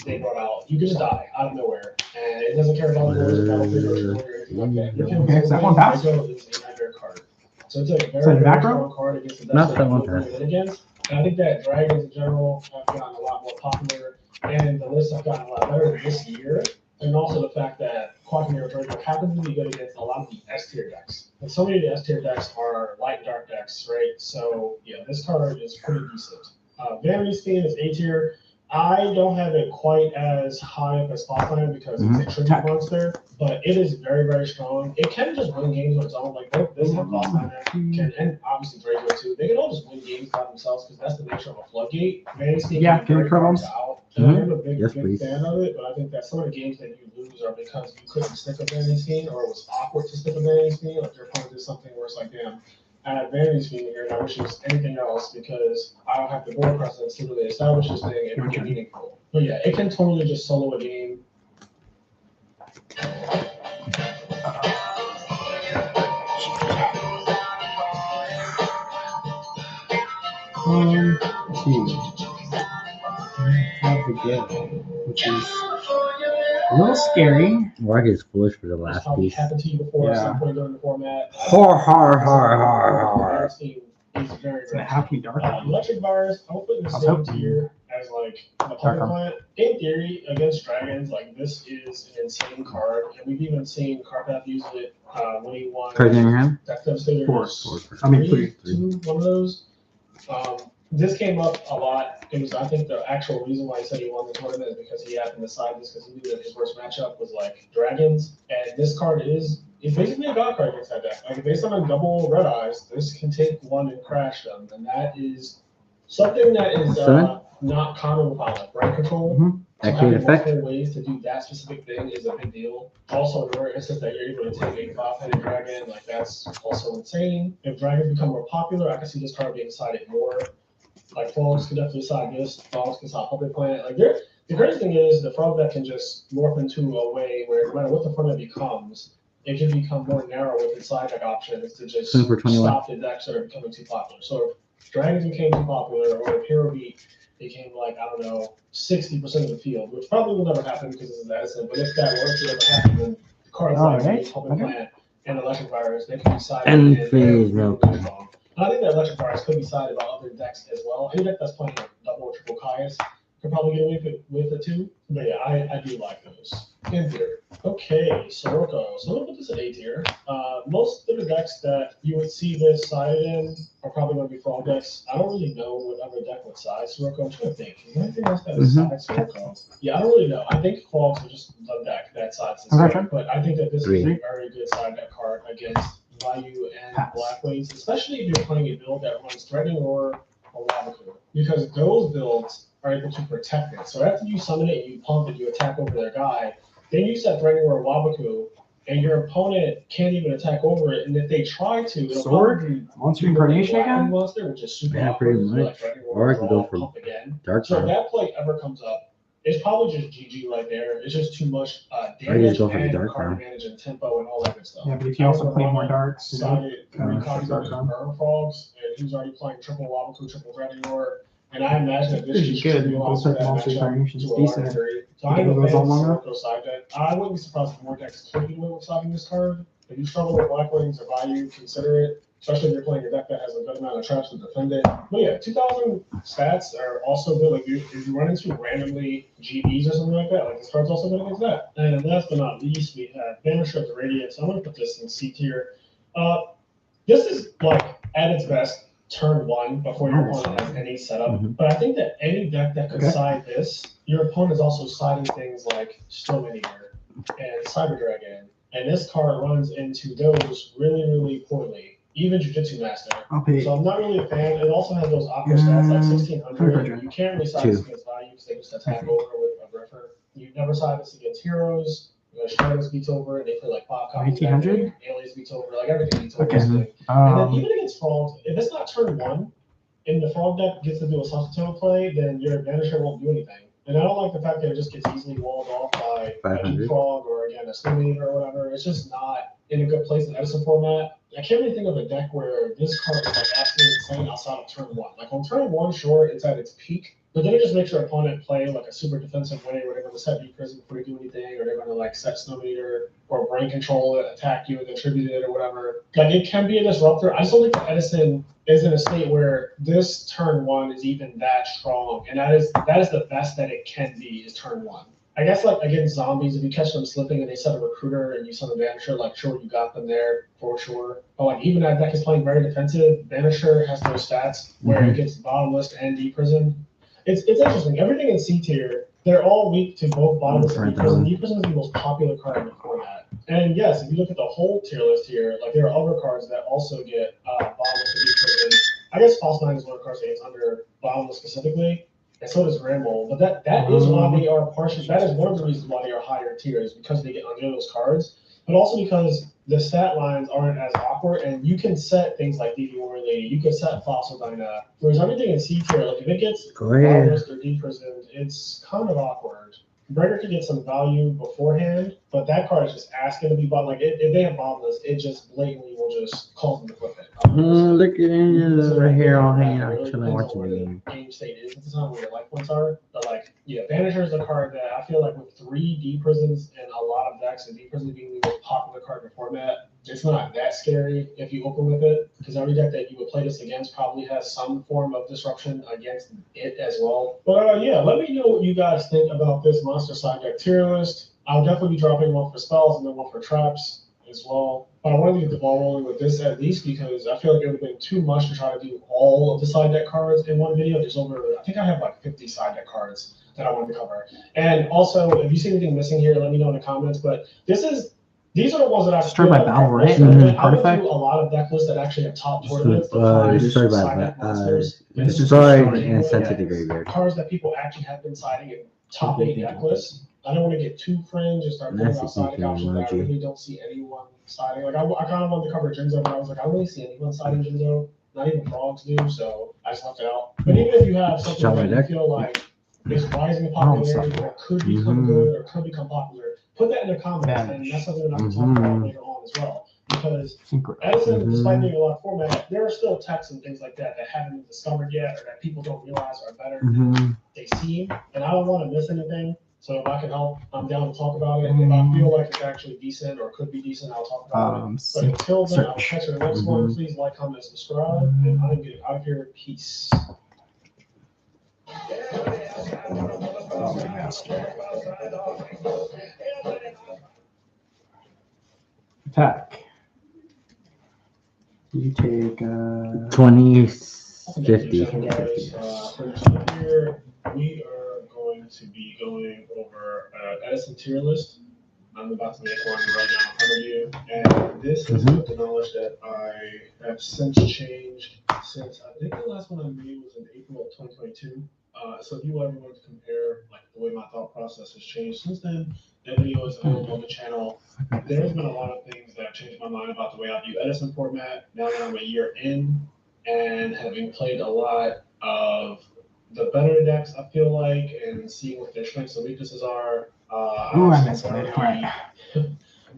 they brought out. You could just die out of nowhere. And it doesn't care about the rules of Battlefield or anything like that. You can Okay, so that one passed. Virgo is a nightmare card. So it's a very, So very macro? strong card against the Not decks that one you're passed. going against. And I think that dragons in general have gotten a lot more popular, and the lists have gotten a lot better this year. And also the fact that Quacking Virgo happens to be good against a lot of the S tier decks. And so many of the S tier decks are light and dark decks, right? So yeah, this card is pretty decent. Vanity Steam is A tier. I don't have it quite as high up as Spotlight because it's a tricky monster, but it is very, very strong. It can just win games on its own. Like this and Spotlight can, and obviously Draco too. They can all just win games by themselves because that's the nature of a floodgate. Vanity Steam Yeah, can be very hard to out. And I'm a big, Yes, big please. fan of it, but I think that some of the games that you lose are because you couldn't stick a Vanity Steam or it was awkward to stick a Vanity Steam. Like your opponent did something where it's like, damn, I had Vanity Steam here and I wish it was anything else because I don't have the board presence to really establish this thing and make it meaningful. But yeah, it can totally just solo a game. Let's see. Have the gift, which is a little scary. Rock is foolish for the It's last probably piece. happened to you before at Yeah. some point during the format. Har har har har har. Vanity Steam is very, It's gonna very have to be dark. Electric Virus, I would put in the I was same hoping. tier as like the Dark Puppet Arm. Plant. In theory, against dragons, like this is an insane card, and we've even seen Carpath use it when he won. Cards in your hand? Deck Devastator. Four. I mean, three. Two, one of those. This came up a lot. It was, I think, the actual reason why he said he won the tournament is because he happened to decide this because he knew that his worst matchup was like dragons, and this card is basically a god card against that deck. Like if they summon double Red Eyes, this can take one and crash them, and that is something that is not common with Brain Control. So Activate having effect. multiple ways to do that specific thing is a big deal. Also, in the rare instance that you're able to take a 5-headed dragon, like that's also insane. If dragons become more popular, I can see this card being decided more. Like frogs can definitely decide this. Frogs can decide Puppet Plant. Like the crazy thing is the frog deck can just morph into a way where no matter what the format becomes, it can become more narrow with its side deck options to just Swing for 21. stop the decks that are becoming too popular. So if dragons became too popular, or if Hero Beat became like, I don't know, 60% of the field, which probably will never happen because this is Edison, but if that were to ever happen, then cards like Puppet Plant and Electric Virus, they can be sided And they're phase really milk. strong. And I think that Electric Virus could be sided by other decks as well. Any deck that's playing like double or triple Caius could probably get away with it too. But yeah, I do like those. In theory. Okay, Sirocco. So I'm gonna put this at A tier. Most of the decks that you would see this sided in are probably gonna be frog decks. I don't really know what other deck would side Sirocco. I'm trying to think. Is there anything else that would side Sirocco? Yeah, I don't really know. I think frogs are just the deck that sides this deck, but I think that this is a very good side deck card against value and black ways, especially if you're playing a build that runs Threatening Roar or Wabaku, because those builds are able to protect it. So after you summon it and you pump it, you attack over their guy, then you set Threatening Roar or Wabaku, and your opponent can't even attack over it. And if they try to, it'll Sword? Monster Incarnation again? Monster, which is super pretty awkward. much. Like Threatening Roar Or I could go for pump again. Dark So if Arm. that play ever comes up, it's probably just GG right there. It's just too much Or you damage just go for the and Dark card Arm. advantage and tempo and all that good stuff. Yeah, but if you also play more darks, you know, Sided 3 copies of Burn Frogs, and he was already playing triple Wabaku, triple Threatening Roar. And I imagine that This is good. Looks like Monster Variation's decent. So I think it goes on long enough? side deck. I wouldn't be surprised if more decks could be with siding this card. If you struggle with Black Wings or Bayou, consider it. Especially if you're playing a deck that has a good amount of traps to defend it. But yeah, 2,000 stats are also good. Like if you run into randomly GBs or something like that, like this card's also good against that. And last but not least, we have Banisher of the Radiance. I'm gonna put this in C tier. This is like at its best turn 1 before your opponent has any setup. But I think that any deck that could side this, your opponent is also siding things like Storm Eater and Cyber Dragon. And this card runs into those really, really poorly. Even Jiu-Jitsu Master. So I'm not really a fan. It also has those aqua stats like 1600. You can't really side this against Value because they just attack over with a Griffer. You never side this against Heroes. Stratus beats over, and they play like 5 copies. 1800? Aliens beats over, like everything beats over. Okay. And then even against Frogs, if it's not turn 1, and the Frog deck gets to do a Substitute play, then your Vanisher won't do anything. And I don't like the fact that it just gets easily walled off by a Frog or again a Slim or whatever. It's just not in a good place in Edison format. I can't really think of a deck where this card is like absolutely insane outside of turn 1. Like on turn 1, sure, it's at its peak. But then it just makes your opponent play like a super defensive way where they're going to set deep prison before you do anything, or they're going to like set Snowmeter or brain control it, attack you and then tribute it or whatever. Like it can be a disruptor. I just don't think that Edison is in a state where this turn 1 is even that strong. And that is the best that it can be is turn 1. I guess like against zombies, if you catch them slipping and they set a recruiter and you set a Vanisher, like sure you got them there for sure. But like even that deck is playing very defensive. Vanisher has those stats where it gets bottomless and deep prison. It's interesting. Everything in C tier, they're all weak to both bottomless and deep prison. Deep prison is the most popular card in the format. And yes, if you look at the whole tier list here, like there are other cards that also get bottomless and deep prison. I guess False 9 is one of the cards that gets under bottomless specifically. And so does Ramble. But that is why they are partially. That is one of the reasons why they are higher tiers, because they get under those cards, but also because the stat lines aren't as awkward, and you can set things like DD Warrior Lady, you can set Fossil Dyna. Whereas everything in C tier, like if it gets bottomless or deprisoned, it's kind of awkward. Breaker can get some value beforehand, but that card is just asking to be bought. Like if they have bottomless, it just blatantly will just cause them to flip it. Look at it right here, all hanging out, chilling, watching the game. Game state is at the time where your life points are. But like, yeah, Vanisher is a card that I feel like with 3 D prisons and a lot of decks, and D prison being the most popular card in the format, it's not that scary if you open with it, because every deck that you would play this against probably has some form of disruption against it as well. But yeah, let me know what you guys think about this monster side deck tier list. I'll definitely be dropping one for spells and then one for traps as well. But I wanted to get the ball rolling with this at least because I feel like it would have been too much to try to do all of the side deck cards in one video. There's I think I have like 50 side deck cards that I wanted to cover. And also, if you see anything missing here, let me know in the comments. But these are the ones that I destroyed by battle, right? I went through a lot of deck lists that actually have top tournaments. Destroyed by destroyed and sent to the graveyard. Cards that people actually have been siding in top 8 deck lists. I don't want to get too fringe and start throwing out siding options that I really don't see anyone siding. Like I kind of wanted to cover Jinzo, but I was like, I don't really see anyone siding Jinzo. Not even Frogs do, so I just left it out. But even if you have something that you feel like is rising in popularity or could become good or could become popular, put that in the comments, and that's something that I can talk about later on as well. Because Edison, despite being a lot of format, there are still techs and things like that haven't been discovered yet, or that people don't realize are better than they seem. And I don't want to miss anything. So if I can help, I'm down to talk about it. If I feel like it's actually decent or could be decent, I'll talk about it. But until then, I'll catch you in the next one. Please like, comment, and subscribe. And I'm getting out of here. Peace. Attack. You take 20, 50. Here we are going to be going over Edison tier list. I'm about to make one right now in front of you, and this is the knowledge that I have since changed since I think the last one I made was in April of 2022. So if you ever want to compare like the way my thought process has changed since then, that video is available on the channel. There's been a lot of things that have changed my mind about the way I view Edison format. Now that I'm a year in and having played a lot of the better decks, I feel like, and seeing what their strengths and weaknesses are. I missed it. All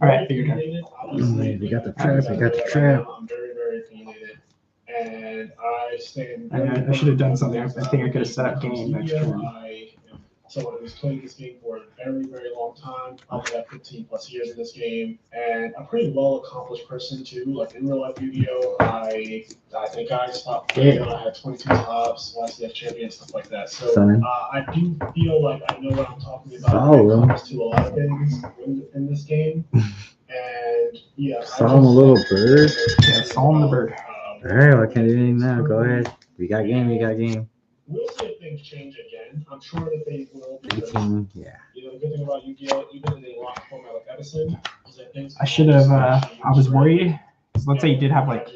right, figure it out. We got the trap. We got the trap. I'm very, very opinionated. and I stand. I should have done something. I think I could have set up game next turn. I am someone who's played this game for a very, very long time. I've got 15 plus years in this game, and a pretty well accomplished person too. Like in real life Yu-Gi-Oh, I think I stopped playing when I had 22 tops, last year's champion, stuff like that. So I do feel like I know what I'm talking about when it comes to a lot of things in this game. And yeah, Saw him a little bird. Yeah, saw him the bird. All right, what can I do now? Go ahead. We got game. We'll see if things change again. I'm sure that they will. Because, 18, yeah. You know, the good thing about Yugioh, even in a locked format like Edison, is that things. I should have. I was worried. Let's say you did have like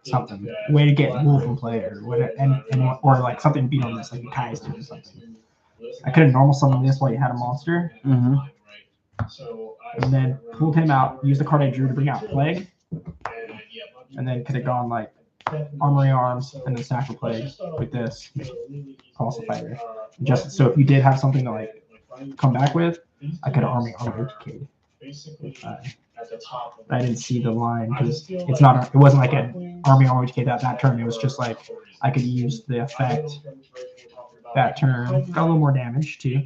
something way to get rule from play or whatever, or like something beat on this, like Kai's doing something. I could have normal summoned this while you had a monster, Mm-hmm. and then pulled him out, used the card I drew to bring out Plague, and then could have gone like Armory Arms and then Stack of Plague with this Pulse Fighter. Just so if you did have something to like come back with, I could have Armory Educated. I didn't see the line because it's not. It wasn't like an Army Educated that turn. It was just like I could use the effect that turn. Got a little more damage too.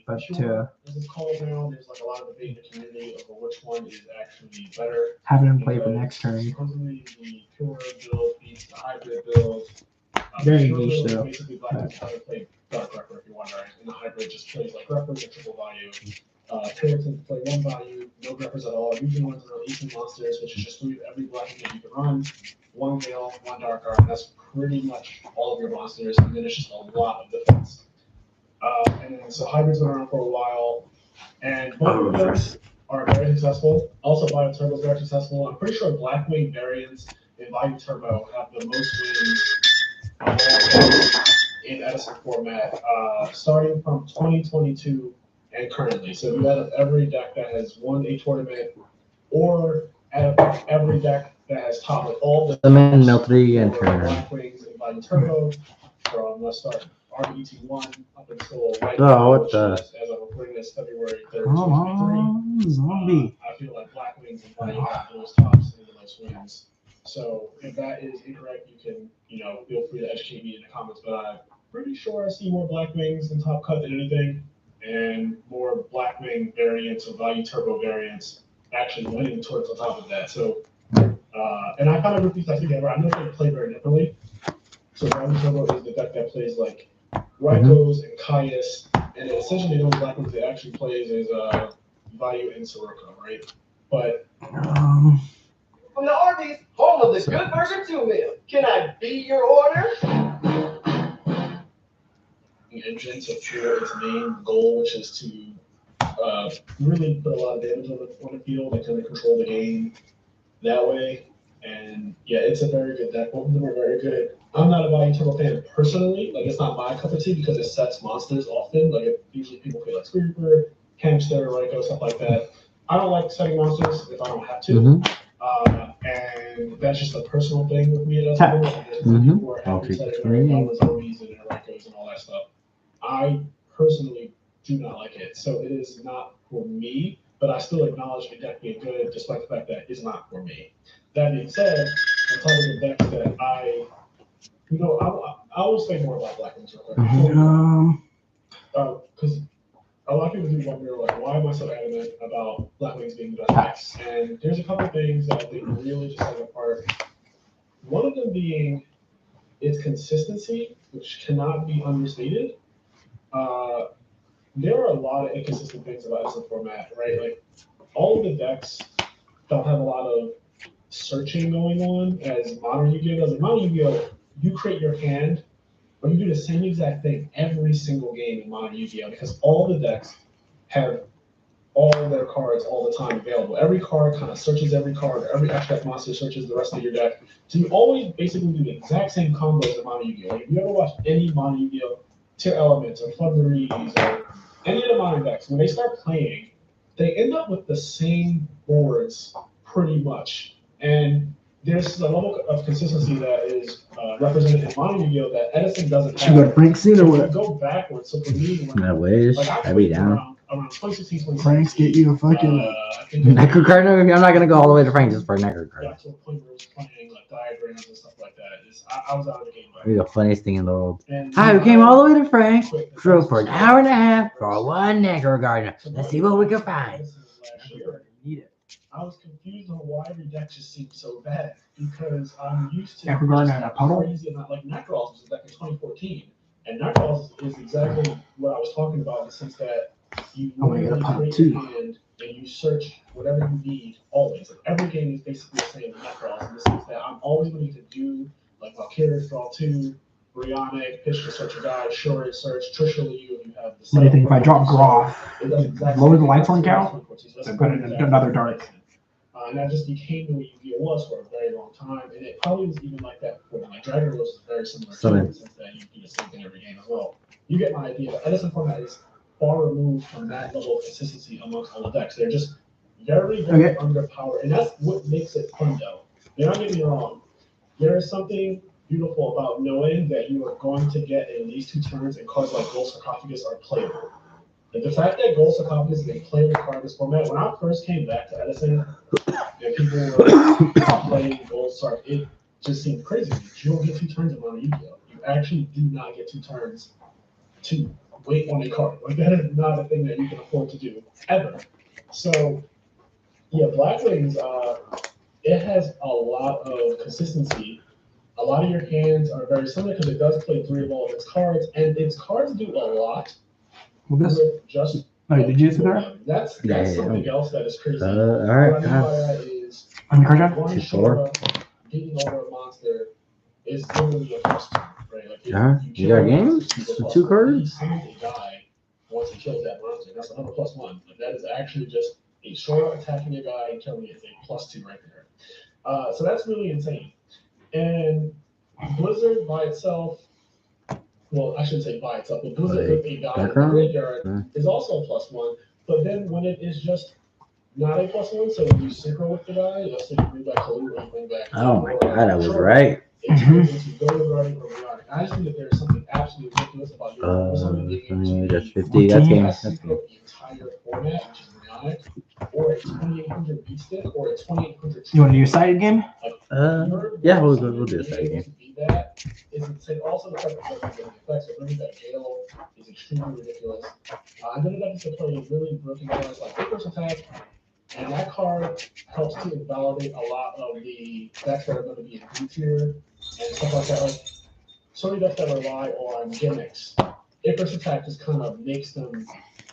But there's like a lot of debate in the community over which one is actually better. Have it in play for next turn. Supposedly the pure build beats the hybrid build. Very niche though. Basically, Black is trying to play Dark Record if you're wondering, and the hybrid just plays like Record at triple value. Puritan play one value, no Records at all. Usually ones are 18 monsters, which is just 3 of every black that you can run. 1 Gale, 1 Dark Art, and that's pretty much all of your monsters, and then it's just a lot of defense. And then so hybrids been around for a while, and both of those are very successful. Also, Bio Turbo is very successful. I'm pretty sure Blackwing variants in Bio Turbo have the most wins of all in Edison format, starting from 2022 and currently. So you add up every deck that has won a tournament, or add up every deck that has top like all the Melty and Turner. Blackwings in Bio Turbo from let's start. RBT1 up until right now, now, what the? as I'm recording this February 3rd, Come on, zombie. I feel like Blackwings and Fire have the most tops and the most wins. So if that is incorrect, you can, feel free to educate me in the comments. But I'm pretty sure I see more Blackwings in Top Cut than anything, and more Blackwing variants or Value Turbo variants actually winning towards the top of that. So, and I kind of repeat that together. I know they play very differently. So Value Turbo is the deck that plays like Rykos and Caius, and then essentially the only black ones that actually plays is Value and Sirocco, right? But from the Arby's, home of the Good Burger 2 meal. Can I be your order? the engine to fuel its main goal, which is to really put a lot of damage on the field and kind of control the game that way. And yeah, it's a very good deck. Both of them are very good. I'm not a Value Turbo fan personally. Like, it's not my cup of tea because it sets monsters often. Like, usually people play like Screeper, Hamster, Ryko, stuff like that. I don't like setting monsters if I don't have to. And that's just a personal thing with me. There's people who are happy setting all the zombies and Rykos and all that stuff. I personally do not like it. So it is not for me, but I still acknowledge the deck being good despite the fact that it's not for me. That being said, on top of the decks that I will say more about Black Wings real quick. Because a lot of people do wonder, like, why am I so adamant about Black Wings being the best decks? And there's a couple things that I think really just set it apart. One of them being its consistency, which cannot be understated. There are a lot of inconsistent things about this format, right? Like, all of the decks don't have a lot of searching going on as modern Yu-Gi-Oh does. In modern Yu-Gi-Oh, you create your hand, or you do the same exact thing every single game in modern Yu-Gi-Oh because all the decks have all of their cards all the time available. Every card kind of searches every card, or every abstract monster searches the rest of your deck. So you always basically do the exact same combos in modern Yu-Gi-Oh. Like, if you ever watch any modern Yu-Gi-Oh, Tier Elements or Floods or any of the modern decks, when they start playing, they end up with the same boards pretty much. And there's a level of consistency that is represented in modern Yu-Gi-Oh that Edison doesn't have. You got Frank soon or what? Go backwards. So for me, I wish. I'd be down. Around 2016, Frank's get you a fucking Necro card? No, I'm not gonna go all the way to Frank just for a Necro card. Got to a point where it was playing like diagrams and stuff like that. I was out of the game. Maybe the funniest thing in the world. And Hi, we came all the way to France, drove for an hour and a half for one necro garden. Let's see what we can find. I was confused on why every deck just seemed so bad because I'm used to Necro garden and a puddle. Crazy amount, like Necros was back in 2014, and Necros is exactly what I was talking about in the sense that you get a puddle create too. your hand and you search whatever you need always. Like every game is basically the same in Necros in the sense that I'm always going to do like Valkyrie, draw 2, Brionic, pitch to search a guy, Shuri search, Trisha Liu if you have the. What do you think if I drop Groth? Lower the life on count? So put in another dark. And that just became the way Yu-Gi-Oh was for a very long time, and it probably was even like that before. Like Dragon Rose is very similar to it in the sense that you do the same thing every game as well. You get my idea. The Edison format is far removed from that level of consistency amongst all the decks. They're just very, very underpowered, and that's what makes it fun, though. You're not getting me wrong. There is something beautiful about knowing that you are going to get at least 2 turns, and cards like Gold Sarcophagus are playable. Like the fact that Gold Sarcophagus is a playable card in this format, when I first came back to Edison, and people were playing Gold Sarc, it just seemed crazy. You don't get 2 turns around a Yu-Gi-Oh! You actually do not get 2 turns to wait on a card. Like that is not a thing that you can afford to do ever. So yeah, Black Wings, it has a lot of consistency. A lot of your hands are very similar because it does play 3 of all of its cards, and its cards do a lot. Well, Just did you answer there? That's something else that is crazy. all right. What I mean by that is On your card one Shura getting over a monster is literally a plus 2, right? Like You got games? 2 cards? He summons a guy once he kills that monster. That's another plus 1. Like that is actually just a Shura attacking a guy and killing it is a plus 2 right there. So that's really insane. And Blizzard by itself, well, I shouldn't say by itself, but Blizzard with a guy in the graveyard is also a plus 1. But then when it is just not a plus 1, so when you synchro with the guy, let's say you bring back Kalu or you bring back. Oh my god, I was right. It's go regarding or Brionic. I just think that there's something absolutely ridiculous about your That's 50. That's game. The entire format, which is Brionic, or a 2800 beat stick, or a 2800. You want to do a sided game? Yeah, we'll do a sided game. That is insane. Also, the fact that the effects of bringing back Gale is extremely ridiculous. And then it to play really broken cards like First Attack, and that card helps to invalidate a lot of the decks that are going to be in B tier and stuff like that. Like, so many decks that rely on gimmicks. First Attack just kind of makes them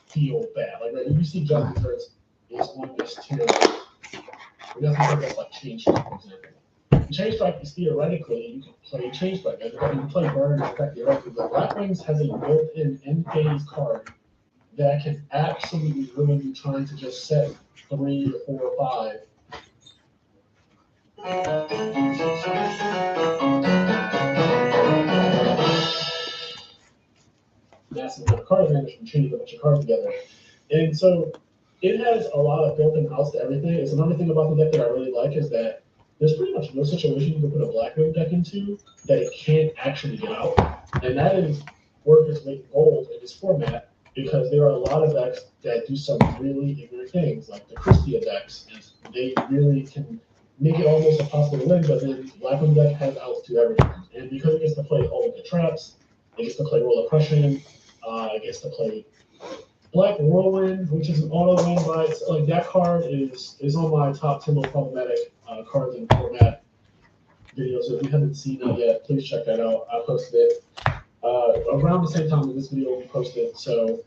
feel bad. Like, right, you see Just Desserts is on this tier. It doesn't think that's like Change Strike, for example. Change Strike is theoretically, you can play Change Strike. You can play Burn and Effect theoretically, but Black Wings has a built-in end phase card that can absolutely ruin you trying to just set 3 or 4 or 5. Massive amount of card advantage from chaining a bunch of cards together. And so it has a lot of built-in outs to everything. It's another thing about the deck that I really like is that there's pretty much no situation you can put a Blackwing deck into that it can't actually get out. And that is worth its weight in gold in this format because there are a lot of decks that do some really ignorant things, like the Christia decks. And they really can make it almost impossible to win, but then Blackwing deck has outs to everything. And because it gets to play all of the traps, it gets to play Roll Oppression, it gets to play Black Whirlwind, which is an auto win, but like that card is on my top 10 most problematic cards in the format video. So if you haven't seen it yet, please check that out. I posted it around the same time that this video will be posted. So,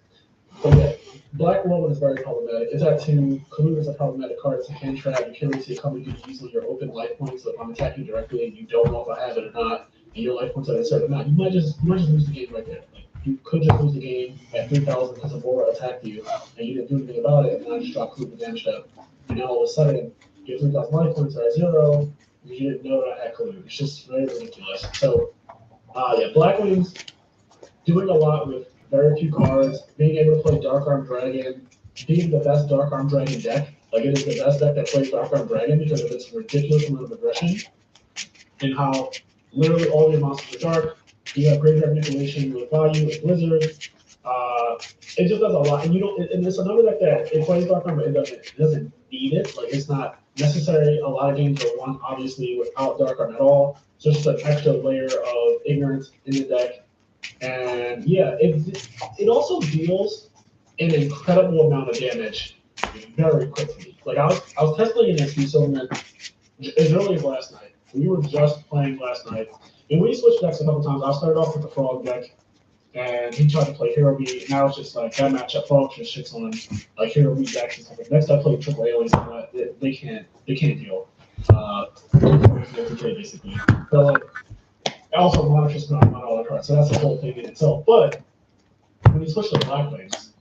but yeah, Black Whirlwind is very problematic. It's at 2. Kalu is a problematic card. It's a hand trap. You can't really see it coming. You can use your open life points. So if I'm attacking directly and you don't know if I have it or not, and your life points are at a certain amount, you might just lose the game right there. Like, you could just lose the game at 3,000 because Aurora attacked you, and you didn't do anything about it, and now you just dropped Kalu damage up. And now all of a sudden, your 3,000 life points are at 0 because you didn't know that I had Kalu. It's just very ridiculous. So, yeah, Black Wings doing a lot with very few cards, being able to play Dark Arm Dragon, being the best Dark Arm Dragon deck. Like, it is the best deck that plays Dark Arm Dragon because of its ridiculous amount of aggression and how literally all your monsters are dark. You have graveyard manipulation with value with Blizzard. It just does a lot, and you don't. And it's another deck that it plays Dark Arm, but it doesn't need it. Like, it's not necessary. A lot of games are won, obviously, without Dark Art at all. So just an extra layer of ignorance in the deck. And yeah, it also deals an incredible amount of damage very quickly. Like I was testing against you so as early as last night. We were just playing last night. And we switched decks a couple times. I started off with the Frog deck, and he tried to play Hero B. Now it's just like that matchup. Frog just shits on like Hero B decks and stuff. Next I played Triple Aliens, they can't deal. Basically. But like also Monarch's not all the cards, so that's the whole thing in itself. But when you switch to Black Wings,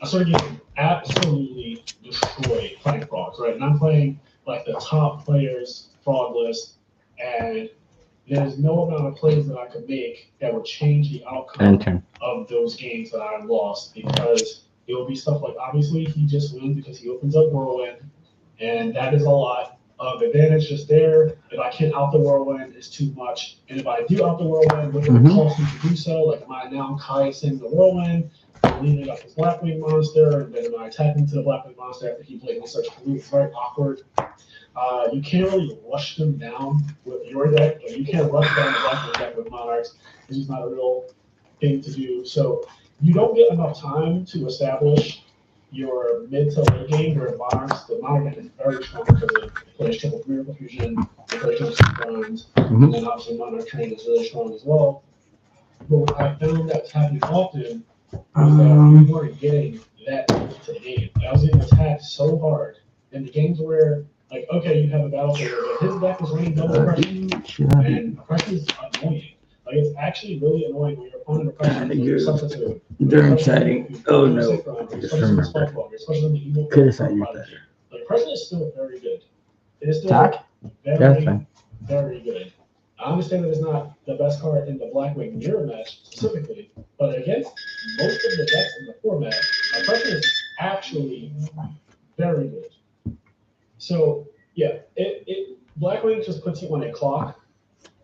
I started getting absolutely destroyed playing Frogs, right? And I'm playing like the top players Frog list, and there's no amount of plays that I could make that would change the outcome of those games that I lost, because it will be stuff like, obviously he just wins because he opens up Whirlwind, and that is a lot of advantage just there. If I can't out the Whirlwind, it's too much. And if I do out the Whirlwind, what it costs me to do so, like am I now kayaking the Whirlwind, leaving up this Blackwing monster, and then am I attacking to the Blackwing monster after he blatantly searched for me? It's very awkward. You can't really rush them down with your deck. Like, you can't rush down the Blackwing deck with Monarchs. This is not a real thing to do. So you don't get enough time to establish your mid to late game where Monarchs, the Monarch deck is very strong because it plays triple Miracle Fusion, it plays triple Synchrones, and then obviously Monarch Train is really strong as well. But what I found that's happening often was that we weren't getting that to the game. I was getting attacked so hard in the games where, like, okay, you have a battlefield, but his deck is running double oppression, and oppression is annoying. Like, it's actually really annoying when your opponent oppression is substitute. They're exciting. Oh no. Just remember. Could have said you better. Like, oppression is still very good. It is still very good. I understand that it's not the best card in the Blackwing mirror match specifically, but against most of the decks in the format, oppression is actually very good. So yeah, Blackwing just puts you on a clock,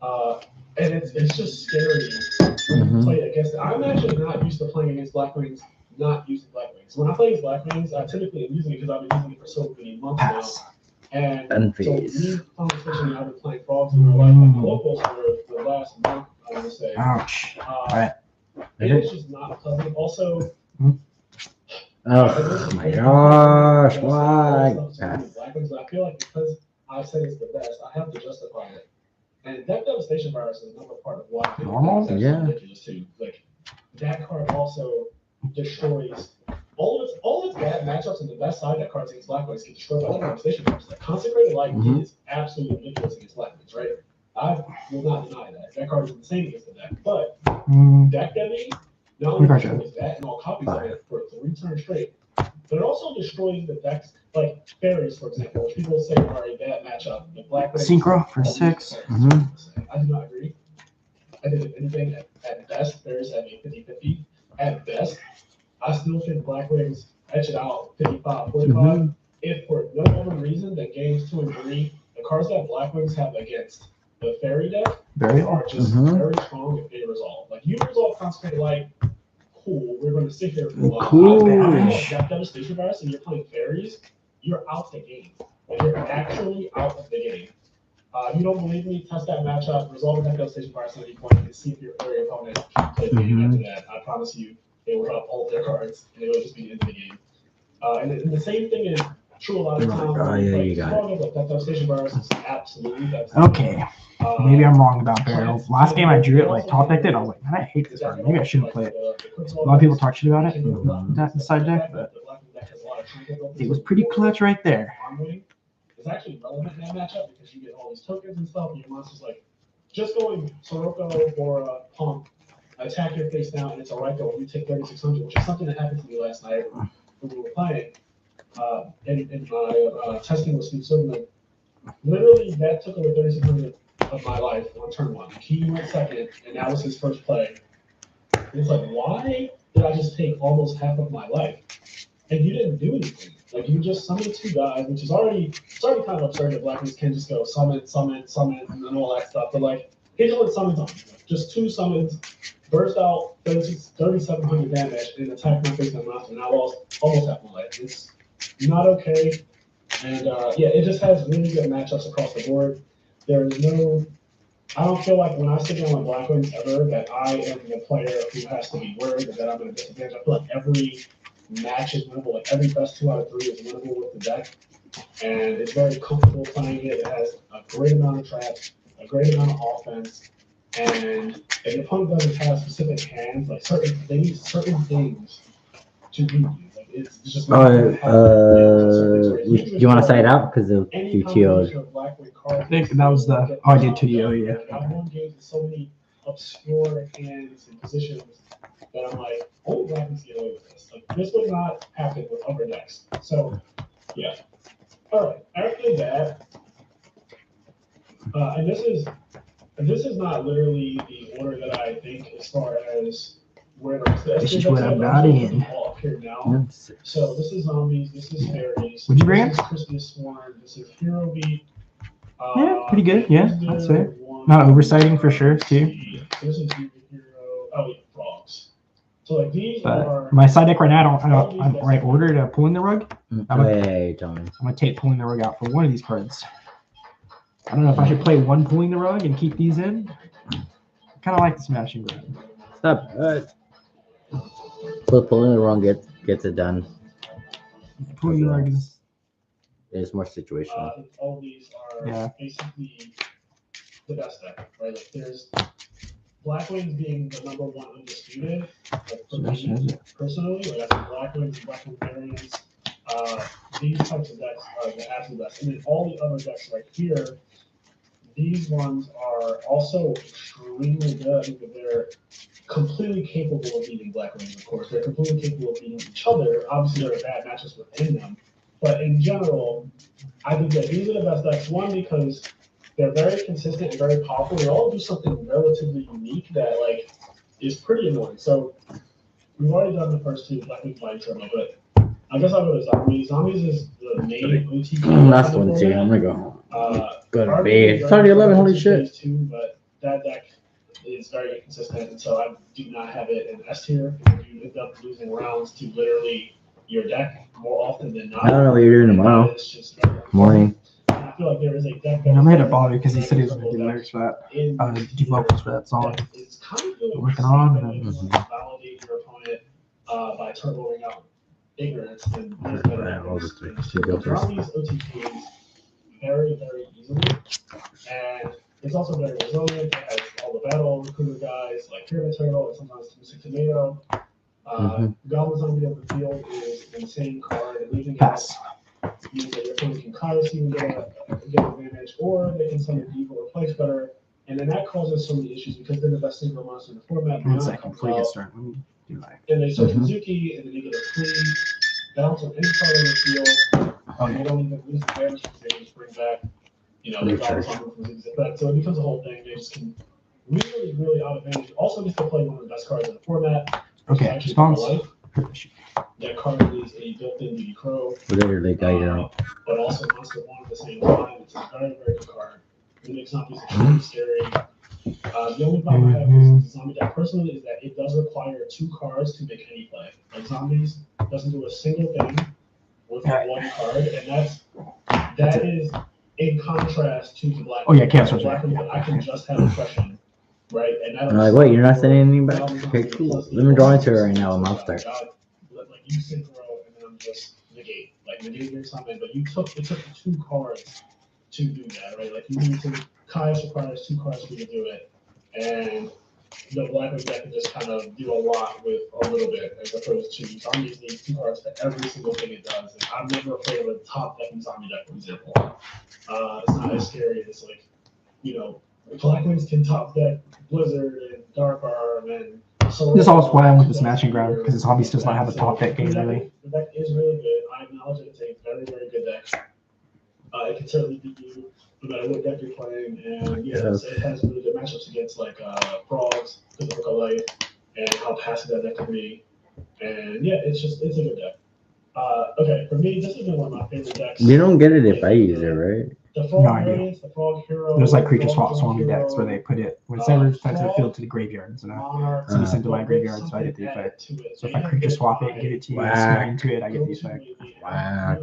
and it's just scary to play against it. I'm actually not used to playing against Blackwings, not using Blackwings. When I play against Blackwings, I typically am using it because I've been using it for so many months now. And so me, conversation, I've been playing Frogs in real life on my locals for the last month, I want to say. Ouch. It's just not pleasant. Also, oh my gosh, why? I feel like because I said it's the best, I have to justify it. And that devastation virus is another part of why it's ridiculous too. Like that card also destroys all of its bad matchups, and the best side that cards against Blackwings get destroyed by the devastation virus. Like Consecrated Light is absolutely ridiculous against Blackwings, right? I will not deny that. That card is insane against the deck. But deck Debbie not only destroys that and all copies of it for 3 turns straight, but it also destroys the decks like Fairies, for example, which people say are a bad matchup. The Blackwings Synchro for 6. I do not agree. I think if anything, at best, Fairies have a 50-50. At best, I still think Blackwings edge it out 55-45. If for no other reason than games 2 and 3, the cards that Blackwings have against the Fairy deck are just very strong if they resolve. Like you resolve Consecrated Light, cool. We're going to sit here for a while. Cool. If you have Devastation Virus and you're playing Fairies, you're out the game. Like you're actually out of the game. You don't believe me? Test that matchup, resolve that Devastation Virus at any point, and see if your Fairy opponent can play the game after that. I promise you, they will drop all of their cards, and it will just be into the game. And the same thing is true a lot of times. Oh, yeah, you got it. That Devastation Virus is absolutely Okay. Maybe I'm wrong about Barrels. Last game I drew it like top decked it. I was like, man, I hate this card. Maybe I shouldn't play it. A lot of people talk shit about it. That's the side deck, but it was pretty clutch right there. It's actually relevant in that matchup because you get all these tokens and stuff, and your monster's like just going Sirocco or Pump, attack your face down, and it's a right go. You take 3600, which is something that happened to me last night when we were playing. In my testing with Steve Silverman, literally that took over 3600 of my life on turn 1. He went second, and that was his first play. And it's like, why did I just take almost half of my life? And you didn't do anything. Like you just summoned 2 guys, which is already kind of absurd that Blackwings can just go summon, and then all that stuff. But like he just went summons on just 2 summons, burst out 3,700 damage, and attacked my face and monster, and I lost almost half my life. It's not okay. And yeah, it just has really good matchups across the board. There's no, I don't feel like when I sit down with Black Wings ever that I am the player who has to be worried that I'm at a disadvantage. I feel like every match is winnable. Like every best 2 out of 3 is winnable with the deck, and it's very comfortable playing it. It has a great amount of traps, a great amount of offense, and if the opponent doesn't have specific hands, like certain things to beat you. Like it's just not gonna happen. You want to say it out because of Any Yugioh? combination of Black Wing cards. I think that was the I did to you. Yeah. Like, I've won games with so many obscure hands and positions that I'm like, only Black Wings get away with this. Like this would not happen with other decks. So yeah. All right. After that, and this is not literally the order that I think as far as where the rest of This is what I'm not in. all up here now. So this is zombies. This is fairies. Would you bring it? This is Christmas Swarm. This is Hero Beat. Yeah, pretty good. Yeah, that's fair. Not oversighting for sure too. This is Hero. Oh, yeah, frogs. So like these are But my side deck right now, I'm right order to pulling the rug. Hey, Tommy. I'm gonna take pulling the rug out for one of these cards. I don't know if I should play one pulling the rug and keep these in. I kind of like the smashing rug. Stop. Pulling the wrong gets it done. Pulling the rug is. It's more situational. All these are basically the best deck, right? Like there's Black Wings being the #1 undisputed. Like for me, personally, like I think Black Wings, Black Wing variants, these types of decks are the absolute best. And then all the other decks right here, these ones are also extremely good, but they're completely capable of beating Black Wings, of course. They're completely capable of beating each other. Obviously, there are bad matches within them. But in general, I think that these are the best decks. One, because they're very consistent and very powerful. They all do something relatively unique that like is pretty annoying. So we've already done the first 2, Black Wing Flying Turbo, but I guess I'll go to Zombies. Zombies is the main OTK. Last one too. I'm gonna go home. Go to bed. It's already 11. Holy shit. Too, but that deck is very inconsistent, and so I do not have it in S tier. If you end up losing rounds to literally your deck more often than not. I don't know what you're doing tomorrow. It's just very Morning. I feel like there is a deck. I made a bother because he said he was gonna do lyrics for that. Do vocals for that song. It's kind of really Working on and validate your opponent by turboing out ignorance and these OTKs very, very easily. And it's also very resilient. It has all the battle recruiter guys like Pyramid Turtle and sometimes Mystic Tomato. Goblin Zombie of the Field is an insane card. And leaving Pass. Means that your opponent can Kairos even get advantage, or they can summon Evil or Place Better. And then that causes so many issues because they're the best single monster in the format. One second before you get started. Let me do my. And they search Mizuki, and then you get a free bounce on any card in the field. You don't even lose the damage because they just bring back, the bounce on Mizuki's effect. So it becomes a whole thing. They just can really, really out advantage. Also, just to play one of the best cards in the format. Okay, response. That card is a built-in DD Crow. Whatever they got you out. But also Monster 1 at the same time. It's a very, very good card. It makes zombies extremely scary. The only problem I have with the zombie deck personally is that it does require 2 cards to make any play. Like Zombies doesn't do a single thing with 1 card, and that is in contrast to the Black. Oh yeah, Chaos Black Wizard. I can just have oppression, right? And I'm like, wait, you're not sending anything back? Okay, cool. Let me draw into it right now on my start. Like you synchro, and then I'm just negate your summon. But it took 2 cards to do that, right? Like you need to. Kaios requires 2 cards for you to do it, and the Black Wing deck can just kind of do a lot with a little bit, as opposed to Zombies needs 2 cards for every single thing it does. And I'm never afraid of a top decking zombie deck, for example. It's not as scary as like, Black Wings can top deck Blizzard and Dark Arm and. This is also why I went with the Smashing Ground, because Zombies does not have a top deck game really. The deck is really good. I acknowledge it. It's a very, very good deck. It can certainly beat you no matter what deck you're playing, and it has really good matchups against like frogs, because of Hook Life, and how passive that deck can be. And yeah, it's a good deck. Okay, for me, this has been one of my favorite decks. You don't get it if I use it, right? The Frog variants, the Frog Hero. There's like creature swap swarming decks where they put it when it's ever sent to the field to the graveyard. So now it's sent to my graveyard, so I get the effect. So if I creature swap it and give it to you, and swing into it, I get the effect. Wow.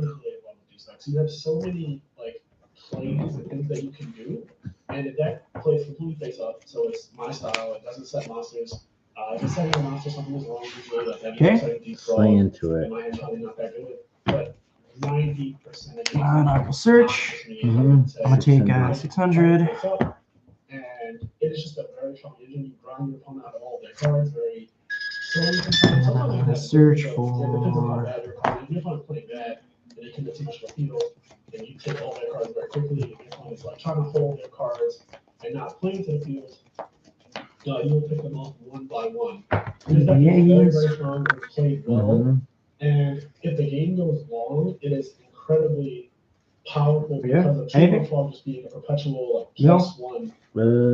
deck. So you have so many like plays and things that you can do, and the deck plays completely face up. So it's my style. It doesn't set monsters. If it's setting a monster, something is wrong usually. Like that means setting deep draw. Play into it. And my hand's probably not that good, but 90% of the I will search. Mhm. I'm gonna take 600. And it is just a very strong engine. You grind your opponent out of all their cards very slowly. Sometimes I'm like gonna that. search It depends on how for. bad your card is. If your opponent playing bad, and they can get too much of a field, then you take all their cards very quickly. If your opponent's like trying to hold their cards and not playing to the field, you will pick them off one by one. This deck is very, very strong and played well. And if the game goes long, it is incredibly powerful because of Chamber Frog just being a perpetual like +1.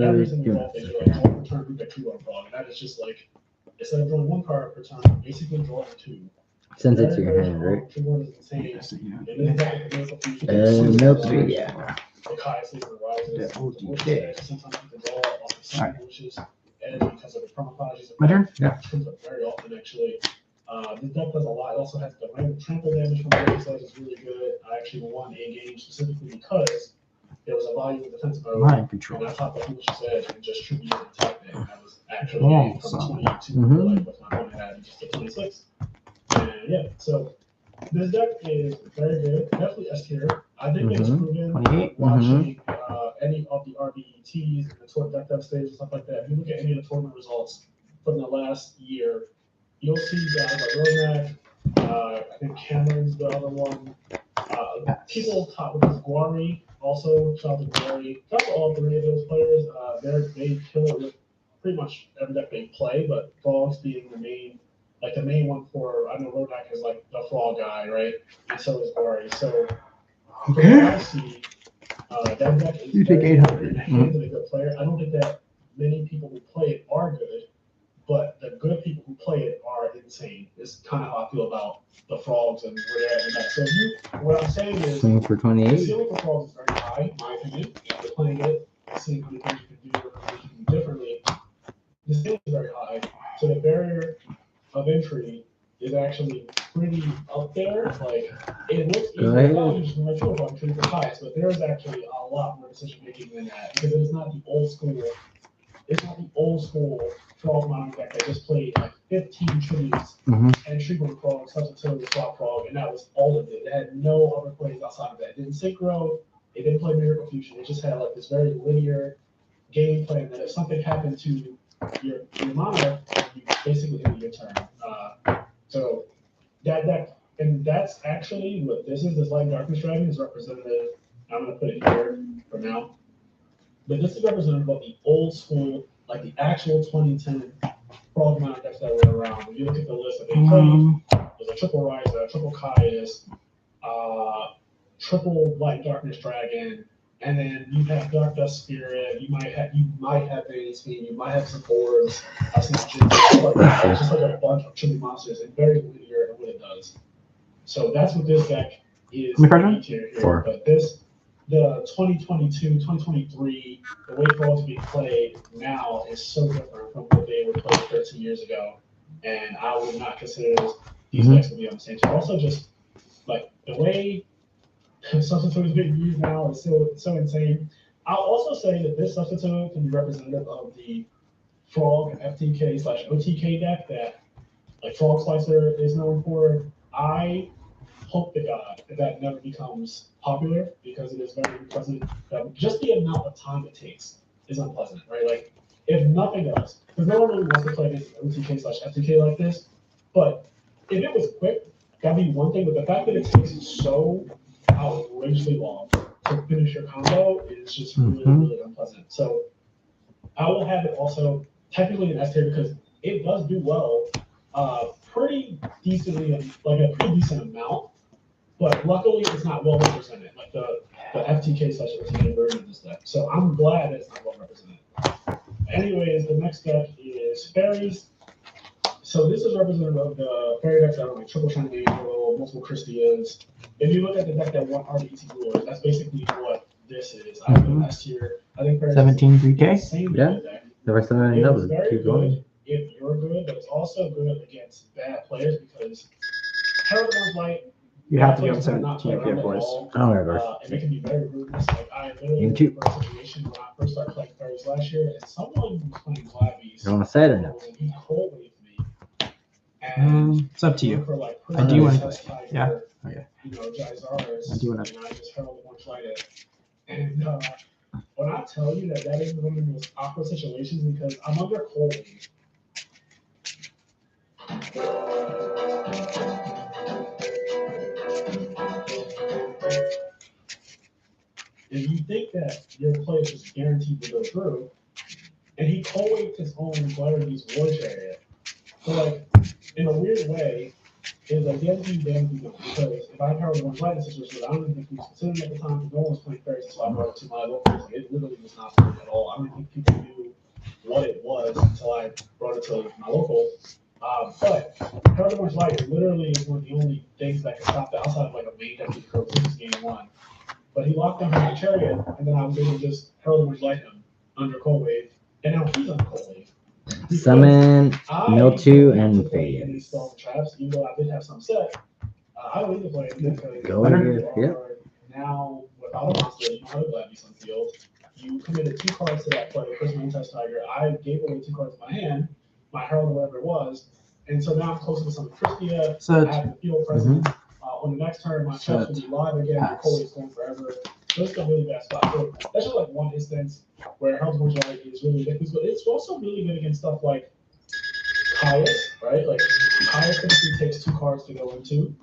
Every single draw phase, you're like draw per turn, you get 2 on Frog. And that is just like instead of drawing 1 card per turn, basically drawing 2. Sends it to your hand, right? 2-1 is insane. And this deck is Nope. yeah. The Kai Sleeper Rises. Sometimes you can draw off of some bushes and because of the permaphage. My turn? Yeah. It comes up very often actually. This deck does a lot. It also has the random trample damage from the exercise is really good. I actually won a game specifically because there was a volume of defensive mode. Mind control. And I thought the Foolish's Edge and just tribute an attack deck. And that was actually from 22 like what my opponent had just to 26. And yeah, so this deck is very good. Definitely S tier. I think it's proven 28. Watching any of the RBETs and the tour deck dev stage and stuff like that. If you look at any of the tournament results from the last year, you'll see guys like Ronak, I think Cameron's the other one. People top with this Guari, also shout out to Guari. Shout out to all 3 of those players. They kill it with pretty much every deck they play, but Frogs being the main one for, I know Ronak is like the Frog guy, right? And so is Guari. So from what I see, that deck is You take 800. Hands of a good player. I don't think that many people who play it are good. But the good people who play it are insane. It's kind of how I feel about the Frogs and where they're at in that. So what I'm saying is, Swing for 28. the ceiling for Frogs is very high, in my opinion. If you're playing it, seeing how many things you can do, or things you can do differently, the ceiling is very high. So the barrier of entry is actually pretty up there. Like it looks easy. You just want to show up on for highest, but there is actually a lot more decision making than that because it is not the old school. It's not the old school Frog Modern deck that just played like 15 tributes and Shrieking Frog, substituted with Swap Frog, and that was all of it. It had no other plays outside of that. It didn't synchro, it didn't play Miracle Fusion. It just had like this very linear game plan that if something happened to your mana, you basically end your turn. So that deck, and that's actually what this is. This Light Darkness Dragon is representative. I'm going to put it here for now. But this is representative of the old school, like the actual 2010 Frog Modern decks that were around. When you look at the list that they played, there's a triple Rise, triple Caius, triple Light Darkness Dragon, and then you have Dark Dust Spirit. You might have Vayne's Fiend. You might have some boards. Just like a bunch of triple monsters, and very linear in what it does. So that's what this deck is. Here. But this. The 2022, 2023, the way Frogs being played now is so different from what they were played 13 years ago. And I would not consider these decks to be on the same team. Also, just like the way substitute is being used now is so insane. I'll also say that this substitute can be representative of the Frog FTK/OTK deck that like Frog Slicer is known for. I hope to God that never becomes popular because it is very unpleasant. Just the amount of time it takes is unpleasant, right? Like, if nothing else, because no one really wants to play against OTK/FTK like this, but if it was quick, that'd be one thing, but the fact that it takes so outrageously long to finish your combo is just really, really unpleasant. So I will have it also technically in S tier because it does do well, pretty decently, like a pretty decent amount. But luckily, it's not well represented, like the FTK/OTK version of this deck. So I'm glad that it's not well represented. Anyways, the next deck is Fairies. So this is representative of the Fairy decks that are like Triple Shining Angel, multiple Christias. If you look at the deck that won RBET Glorious, that's basically what this is. I think last year, I think Fairies 17 3K. Same deck. Never saw any numbers. Keep going. If you're good, but it's also good against bad players because Herald One's Light You have to be on 17 boys. Oh my gosh. And it can be very ruthless. Like I literally Game two. remember a situation when I first started playing fairies last year, and someone was playing Glabbies. You want to say it or no? And he cold waved me. And It's up to you. for like I do want to test play. tiger, Yeah. Okay. You know, Jizars, I do wanna- and I just heralded one flight it. And when I tell you that that is one of the most awkward situations because I'm under cold wave. If you think that your play is just guaranteed to go through, and he cold waved his own Glarity's war chariot. So like, in a weird way, it's like damn because if I heralded one flight in this situation, I don't even think he was considering at the time because no one was playing fairies until I brought it to my local. Like, it literally was not playing at all. I don't think people knew what it was until I brought it to my local. But heralded one flight literally is one of the only things that can stop the outside of like a main deputy curve, which is game one. But he locked down my chariot, and then I was able to just herald one light him under cold wave, and now he's on cold wave. Summon, Mildew, and Fade. And install traps, even though I did have some set. I don't need to play because Go ahead, yeah. now without a monster, you know how to Glabbies on field. You committed 2 cards to that play, Prism Test Tiger. I gave away 2 cards in my hand, my Herald, whatever it was, and so now I'm closer to some Christia. So I have the field presence. On the next turn, my traps will be live again. Your cold is going forever. So it's a really bad spot. So that's just like one instance where Herald Mortuary is really good, but it's also really good against stuff like Caius, right? Like Caius typically takes 2 cards to go into,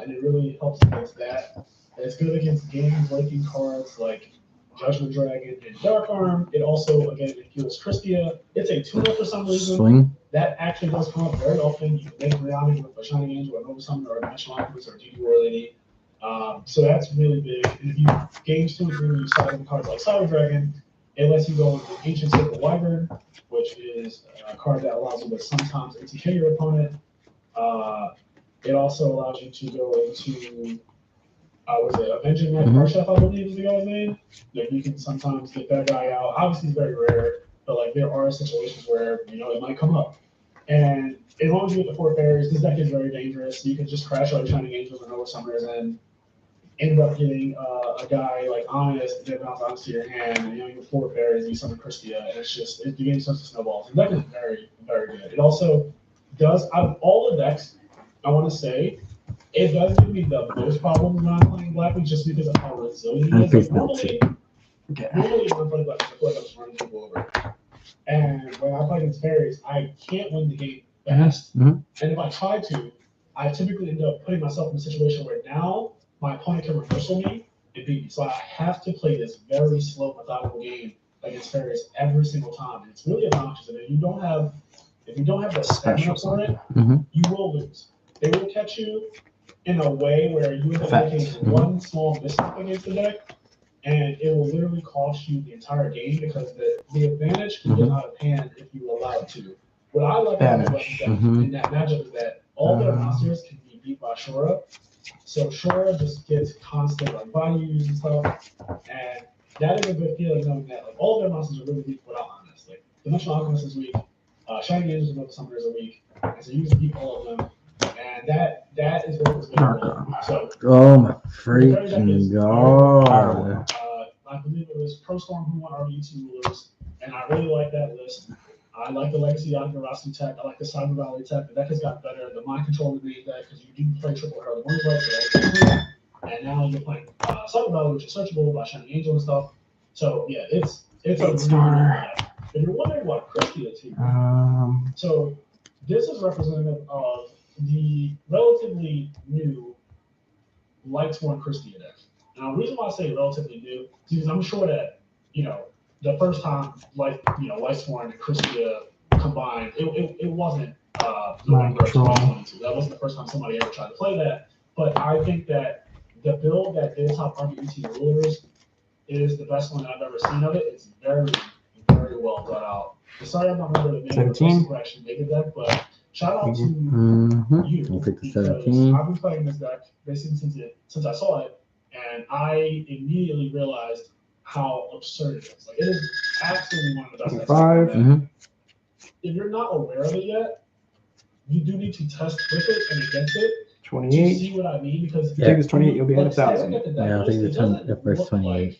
and it really helps against that. It's good against game-breaking cards like Judgment Dragon and Dark Arm. It also, again, it fuels Christia. It's a tuner for some reason. Swing. That actually does come up very often. You can make Rihanna with a Shining Angel, or Nova Summoner, or a Dimensional Alchemist, or GD War Lady. So that's really big. And if you games 2 and 3, when you start with cards like Cyber Dragon, it lets you go into Ancient Sacred Wyvern, which is a card that allows you to sometimes ATK your opponent. It also allows you to go into Avenging Night Chef, I believe is the guy's name. Like you can sometimes get that guy out. Obviously, it's very rare, but like there are situations where it might come up. And as long as you get the 4 fairies, this deck is very dangerous. You can just crash all your Shining Angels or Nova Summoners and end up getting a guy like Honest that bounce onto your hand, and you get 4 fairies, you summon Christia, and the game starts to snowball. The deck is very, very good. It also does, out of all the decks, I want to say, it does give me the most problems when I'm playing Blackbeard just because of how resilient it is. Like, normally when I play Blackbeard, I feel like I'm just running people over. And when I play against fairies, I can't win the game fast. And if I try to, I typically end up putting myself in a situation where now my opponent can reversal me and beat me. So I have to play this very slow, methodical game against fairies every single time. And it's really obnoxious. And if you don't have the stamina for it, you will lose. They will catch you in a way where you end up making one small misstep against the deck, and it will literally cost you the entire game because the advantage can get out of hand if you allow it to. What I like about the in that matchup is that all their monsters can be beat by Shora. So Shora just gets constant like body use and stuff, and that is a good feeling knowing that like all their monsters are really weak without Honest. Like Dimensional Alchemist is weak, Shining Angels and Nova Summoners are weak, and so you just beat all of them. And that is what was going on. So, oh my freaking god. I believe it was Pro Storm who won RBU2 Rulers, and I really like that list. I like the Legacy Yagarasu tech. I like the Cyber Valley tech. The deck has got better. The Mind Control remained that because you do play Triple Herald One Play, and now you're playing Cyber Valley, which is searchable by Shining Angel and stuff. So yeah, it's a starter. If you're wondering what Christia to, so this is representative of the relatively new Lightsworn Christia deck. Now, the reason why I say relatively new is because I'm sure that, the first time Lightsworn and Christia combined, it wasn't November 2022. That wasn't the first time somebody ever tried to play that. But I think that the build that did top RBT Rulers is the best one that I've ever seen of it. It's very, very well thought out. Sorry, I'm not remember the name of the person who actually made the deck, but shout out to you because I've been playing this deck basically since I saw it, and I immediately realized how absurd it is. Like it is absolutely one of the best decks I've ever made. If you're not aware of it yet, you do need to test with it and against it 28. See what I mean? Because If you take this 28, you'll be at 1,000. Yeah, I'll take the first 28.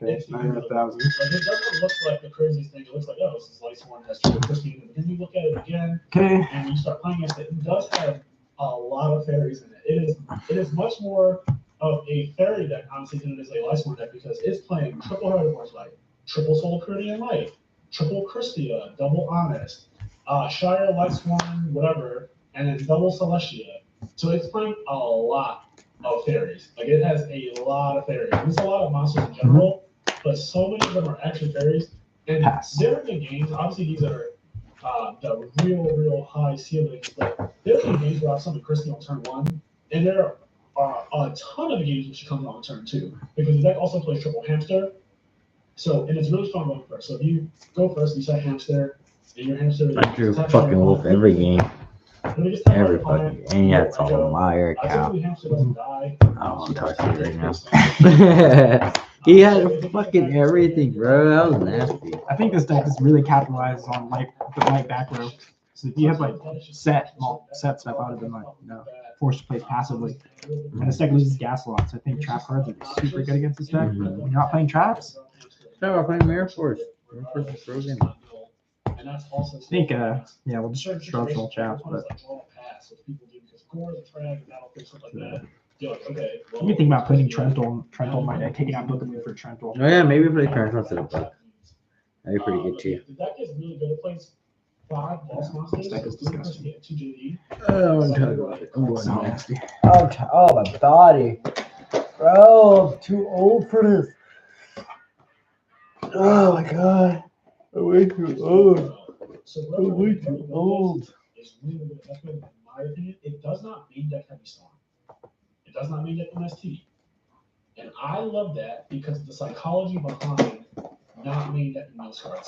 Okay, so now you're at 1,000. Like, it doesn't look like the craziest thing. It looks like, oh, this is Light Sworn has Triple Crispy. But then you look at it again, Okay. and you start playing against it. It does have a lot of fairies in it. It is much more of a fairy deck, honestly, than it is a Light Sworn deck because it's playing triple Hearted Light, triple Soul Curidian Light, triple Christia, double Honest, Shire, Light Sworn, whatever, and then double Celestia. So it's playing a lot of fairies. Like, it has a lot of fairies. There's a lot of monsters in general, but so many of them are actually fairies. And there are good games. Obviously, these are the real high ceilings. But there are games where I have something Christie on turn 1, and there are a ton of games which comes on turn 2 because the deck also plays triple Hamster. So, and it's really fun going first. So if you go first, you set Hamster, and your Hamster. I drew fucking wolf every game. Every fucking game. Yeah, it's all a liar, cow. I don't want to talk to you right now. He had fucking everything, bro. That was nasty. I think this deck is really capitalized on the light back row. So if you have like set stuff, I would have been like, forced to play passively. And this deck loses gas a lot, so I think trap cards are super good against this deck. When you're not playing traps. No, we're playing Mirror Force. Mirror Force is broken. I think, we'll just structural chaps, but what do you think about putting Trental in my deck, taking out both of them for Trental? Oh yeah, maybe play Trental to the book. That'd be pretty good too. This deck is disgusting. Oh, I'm talking about it. I'm going nasty. Oh, my body. Bro, I'm too old for this. Oh my god. I'm way too old. I'm way too old. In my opinion, it does not mean deck heavy storm. It does not mean deck MST. And I love that because the psychology behind not main deck most cards.